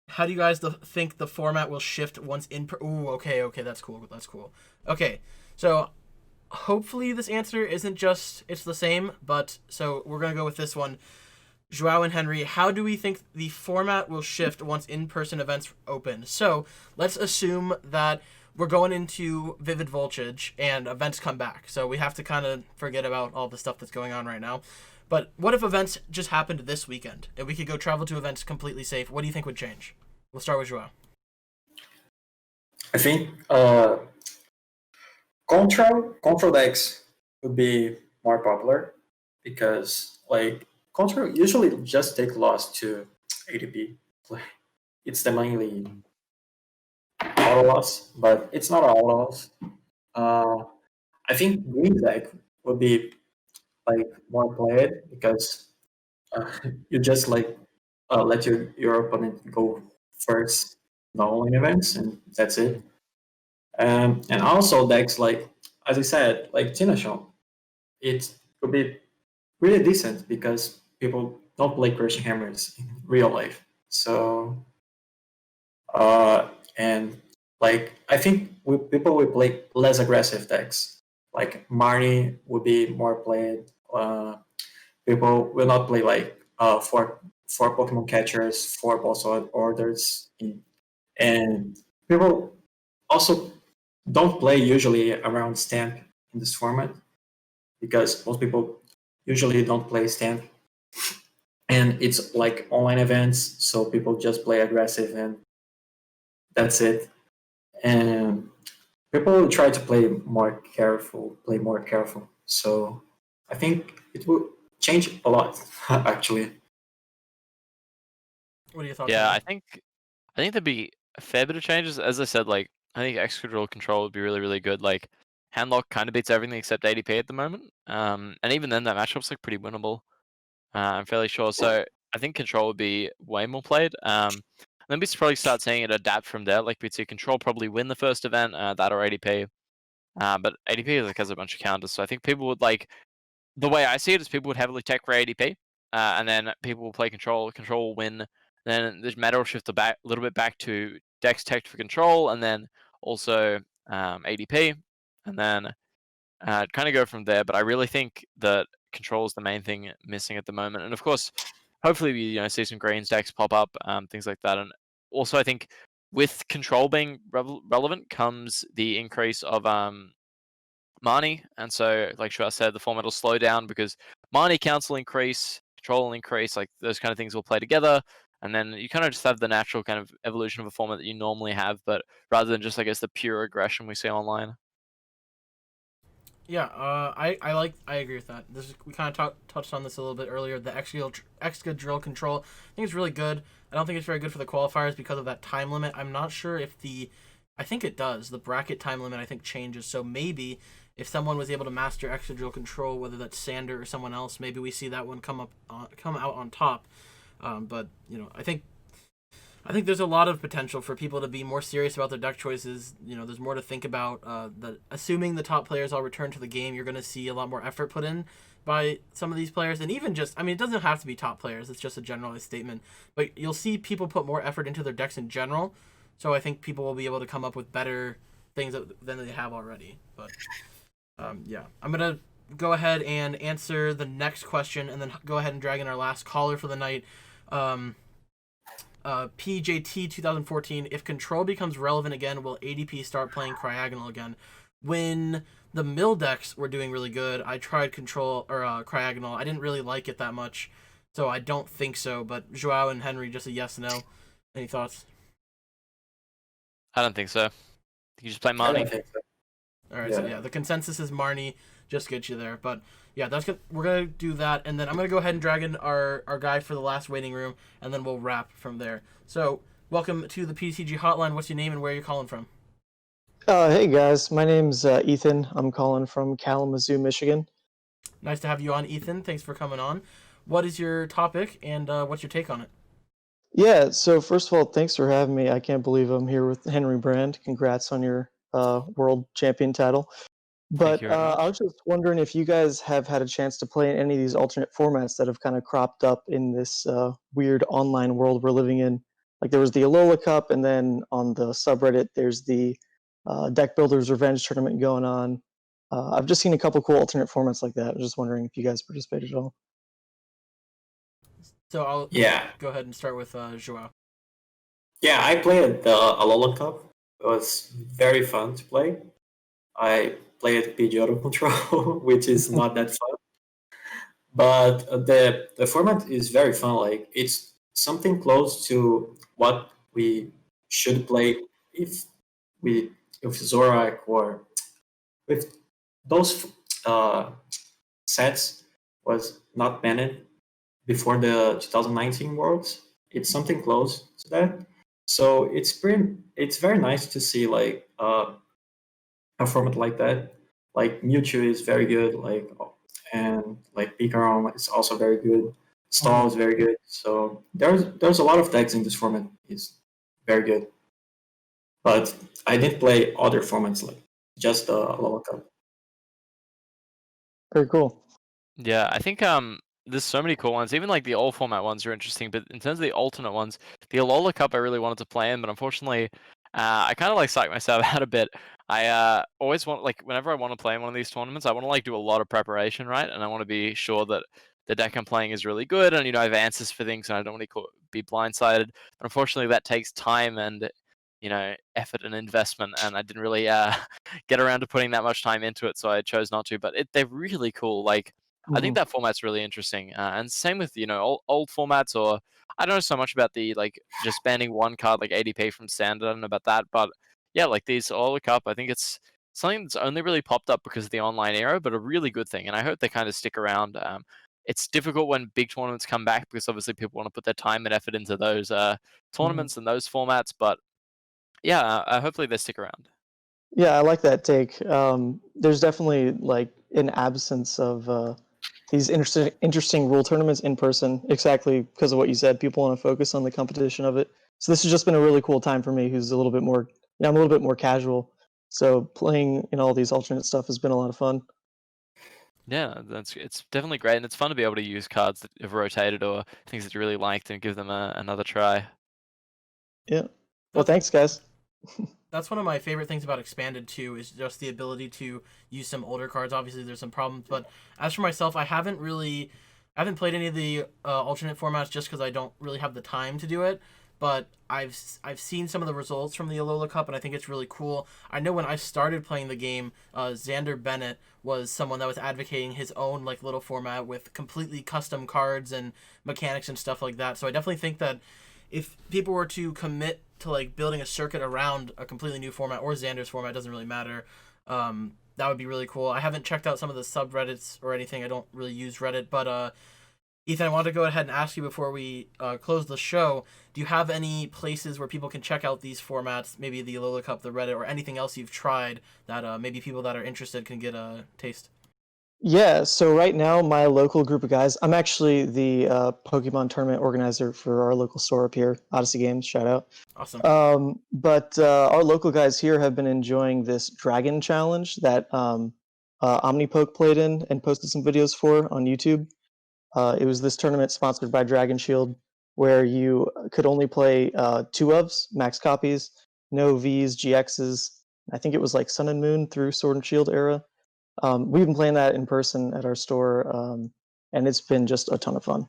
Speaker 1: How do you guys think the format will shift once in? Ooh, okay, that's cool. Okay, So hopefully this answer isn't just it's the same, but so we're gonna go with this one. João and Henry, how do we think the format will shift once in-person events open? So let's assume that we're going into Vivid Voltage and events come back. So we have to kind of forget about all the stuff that's going on right now. But what if events just happened this weekend and we could go travel to events completely safe? What do you think would change? We'll start with João.
Speaker 3: I think control decks would be more popular because like control usually just take loss to ADP. It's the mainly auto loss, but it's not auto loss. I think green deck would be like more played because you just like let your opponent go first in the online events and that's it. And also decks like as I said, like Tinashon, it could be really decent because people don't play crushing hammers in real life. So and like I think people will play less aggressive decks. Like Marnie would be more played. People will not play like four Pokemon catchers, 4 boss orders, and people also don't play usually around Stamp in this format because most people usually don't play Stamp, and it's like online events, so people just play aggressive and that's it. And people will try to play more careful. So I think it will change a lot, actually.
Speaker 1: What are your thoughts?
Speaker 2: Yeah,
Speaker 1: on
Speaker 2: I think there'd be a fair bit of changes. As I said, like I think extra control would be really, really good. Like handlock kind of beats everything except ADP at the moment. And even then, that matchup's like pretty winnable. I'm fairly sure. So I think control would be way more played. Then we'd probably start seeing it adapt from there. Like we'd see control probably win the first event, that or ADP. But ADP like has a bunch of counters, so I think people would like. The way I see it is people would heavily tech for ADP, and then people will play control. Control will win. Then the meta will shift a little bit back to Dex tech for control, and then also ADP, and then kind of go from there. But I really think that control is the main thing missing at the moment, and of course, hopefully we see some greens decks pop up, things like that, and also I think with control being relevant comes the increase of Marnie, and so like Shua said, the format will slow down because Marnie counts will increase, control will increase, like those kind of things will play together, and then you kind of just have the natural kind of evolution of a format that you normally have, but rather than just I guess the pure aggression we see online.
Speaker 1: Yeah, I agree with that. We kind of touched on this a little bit earlier. The extra drill control, I think it's really good. I don't think it's very good for the qualifiers because of that time limit. I'm not sure if I think it does. The bracket time limit I think changes. So maybe if someone was able to master extra drill control, whether that's Sander or someone else, maybe we see that one come out on top. But I think there's a lot of potential for people to be more serious about their deck choices. There's more to think about. Assuming the top players all return to the game, you're going to see a lot more effort put in by some of these players. And even just, it doesn't have to be top players. It's just a generalized statement. But you'll see people put more effort into their decks in general. So I think people will be able to come up with better things than they have already. But, yeah. I'm going to go ahead and answer the next question and then go ahead and drag in our last caller for the night. PJT 2014, if control becomes relevant again, will ADP start playing Cryogonal again? When the mill decks were doing really good, I tried control or Cryogonal. I didn't really like it that much, so I don't think so. But João and Henry, just a yes, no. Any thoughts?
Speaker 2: I don't think so. You just play Marnie.
Speaker 3: I don't think so.
Speaker 1: All right, so yeah, the consensus is Marnie. Just get you there, but yeah, that's good. We're gonna do that, and then I'm gonna go ahead and drag in our guy for the last waiting room, and then we'll wrap from there. So, welcome to the PTCG Hotline. What's your name and where are you calling from?
Speaker 8: Hey guys, my name's Ethan. I'm calling from Kalamazoo, Michigan.
Speaker 1: Nice to have you on, Ethan. Thanks for coming on. What is your topic, and what's your take on it?
Speaker 8: Yeah, so first of all, thanks for having me. I can't believe I'm here with Henry Brand. Congrats on your world champion title. But I was just wondering if you guys have had a chance to play in any of these alternate formats that have kind of cropped up in this weird online world we're living in. Like there was the Alola Cup, and then on the subreddit, there's the Deck Builders Revenge tournament going on. I've just seen a couple cool alternate formats like that. I was just wondering if you guys participated at all.
Speaker 1: So I'll
Speaker 3: Yeah.
Speaker 1: go ahead and start with João.
Speaker 3: Yeah, I played the Alola Cup. It was very fun to play. I played PG Auto Control, which is not that fun. But the format is very fun. Like, it's something close to what we should play if Zorak or if those sets was not banned before the 2019 Worlds. It's something close to that. So it's very nice to see like a format like that. Like Mewtwo is very good, and like Pikarom is also very good. Stall is very good. So there's a lot of decks in this format. It's very good. But I didn't play other formats like just the Alola Cup.
Speaker 8: Very cool.
Speaker 2: Yeah, I think there's so many cool ones. Even like the old format ones are interesting, but in terms of the alternate ones, the Alola Cup I really wanted to play in, but unfortunately, I kind of like psyched myself out a bit. I always want, like, whenever I want to play in one of these tournaments, I want to like do a lot of preparation, right? And I want to be sure that the deck I'm playing is really good, and I have answers for things, and I don't want to be blindsided. But unfortunately, that takes time and effort and investment, and I didn't really get around to putting that much time into it, so I chose not to. But they're really cool. Like, I think that format's really interesting, and same with old formats, or I don't know so much about the like just banning one card like ADP from standard. I don't know about that, but yeah, like these Alola Cup, I think it's something that's only really popped up because of the online era, but a really good thing, and I hope they kind of stick around. It's difficult when big tournaments come back because obviously people want to put their time and effort into those tournaments and those formats, but yeah, hopefully they stick around.
Speaker 8: Yeah, I like that take. There's definitely like an absence of these interesting rule tournaments in person, exactly because of what you said. People want to focus on the competition of it. So this has just been a really cool time for me, who's a little bit more, I'm a little bit more casual. So playing in all these alternate stuff has been a lot of fun.
Speaker 2: Yeah, it's definitely great, and it's fun to be able to use cards that have rotated or things that you really liked and give them another try.
Speaker 8: Yeah. Well, thanks, guys.
Speaker 1: That's one of my favorite things about Expanded too, is just the ability to use some older cards. Obviously, there's some problems, but as for myself, I haven't played any of the alternate formats just because I don't really have the time to do it. But I've seen some of the results from the Alola Cup, and I think it's really cool. I know when I started playing the game, Xander Bennett was someone that was advocating his own like little format with completely custom cards and mechanics and stuff like that. So I definitely think that if people were to commit to like building a circuit around a completely new format or Xander's format, doesn't really matter. That would be really cool. I haven't checked out some of the subreddits or anything. I don't really use Reddit, but Ethan, I wanted to go ahead and ask you before we close the show. Do you have any places where people can check out these formats, maybe the Alola Cup, the Reddit, or anything else you've tried that maybe people that are interested can get a taste?
Speaker 8: Yeah, so right now, my local group of guys, I'm actually the Pokemon tournament organizer for our local store up here, Odyssey Games, shout out.
Speaker 1: Awesome.
Speaker 8: But our local guys here have been enjoying this Dragon Challenge that Omnipoke played in and posted some videos for on YouTube. It was this tournament sponsored by Dragon Shield, where you could only play 2-ofs, max copies, no Vs, GXs. I think it was like Sun and Moon through Sword and Shield era. We've been playing that in person at our store, and it's been just a ton of fun.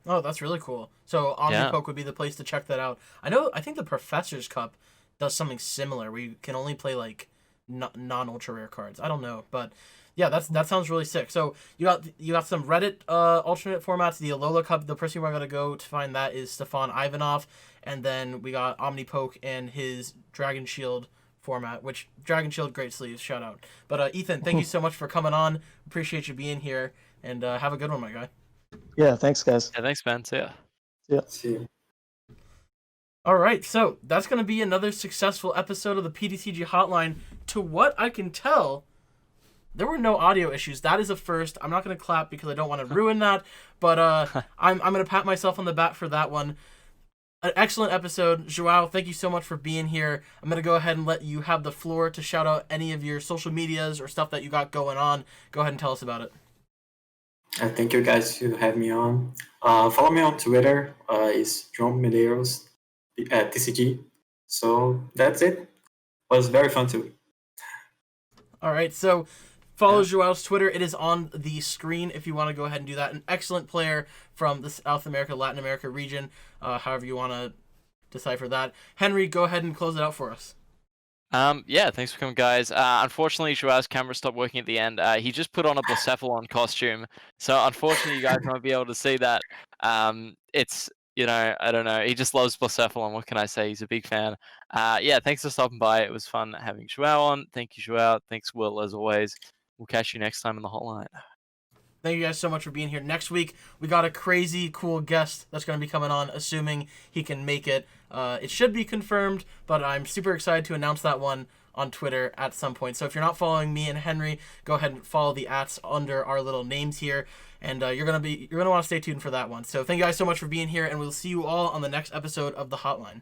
Speaker 1: Oh, that's really cool. So Omnipoke would be the place to check that out. I think the Professor's Cup does something similar where you can only play like non-ultra rare cards. I don't know, but yeah, that sounds really sick. So you got some Reddit alternate formats. The Alola Cup, the person we're gonna go to find that is Stefan Ivanov, and then we got Omnipoke and his Dragon Shield format, which Dragon Shield, great sleeves, shout out. But Ethan, thank you so much for coming on. Appreciate you being here, and have a good one, my guy.
Speaker 8: Yeah, thanks, guys.
Speaker 2: Yeah, thanks, man. See ya.
Speaker 8: Yeah.
Speaker 3: See you.
Speaker 1: All right, so that's going to be another successful episode of the PTCG Hotline. To what I can tell, there were no audio issues. That is a first. I'm not going to clap because I don't want to ruin that, but I'm going to pat myself on the back for that one. An excellent episode. João, thank you so much for being here. I'm going to go ahead and let you have the floor to shout out any of your social medias or stuff that you got going on. Go ahead and tell us about it.
Speaker 3: Thank you guys to have me on. Follow me on Twitter. It's João Medeiros, TCG. So that's it. Was very fun too.
Speaker 1: All right, so follow Joao's Twitter. It is on the screen if you want to go ahead and do that. An excellent player from the South America, Latin America region, however you want to decipher that. Henry, go ahead and close it out for us.
Speaker 2: Yeah, thanks for coming, guys. Unfortunately, Joao's camera stopped working at the end. He just put on a Blacephalon costume, so unfortunately, you guys won't be able to see that. It's, I don't know. He just loves Blacephalon. What can I say? He's a big fan. Yeah, thanks for stopping by. It was fun having Joao on. Thank you, Joao. Thanks, Will, as always. We'll catch you next time in the hotline.
Speaker 1: Thank you guys so much for being here. Next week, we got a crazy cool guest that's going to be coming on, assuming he can make it. It should be confirmed, but I'm super excited to announce that one on Twitter at some point. So if you're not following me and Henry, go ahead and follow the @ under our little names here, and you're gonna want to stay tuned for that one. So thank you guys so much for being here, and we'll see you all on the next episode of the Hotline.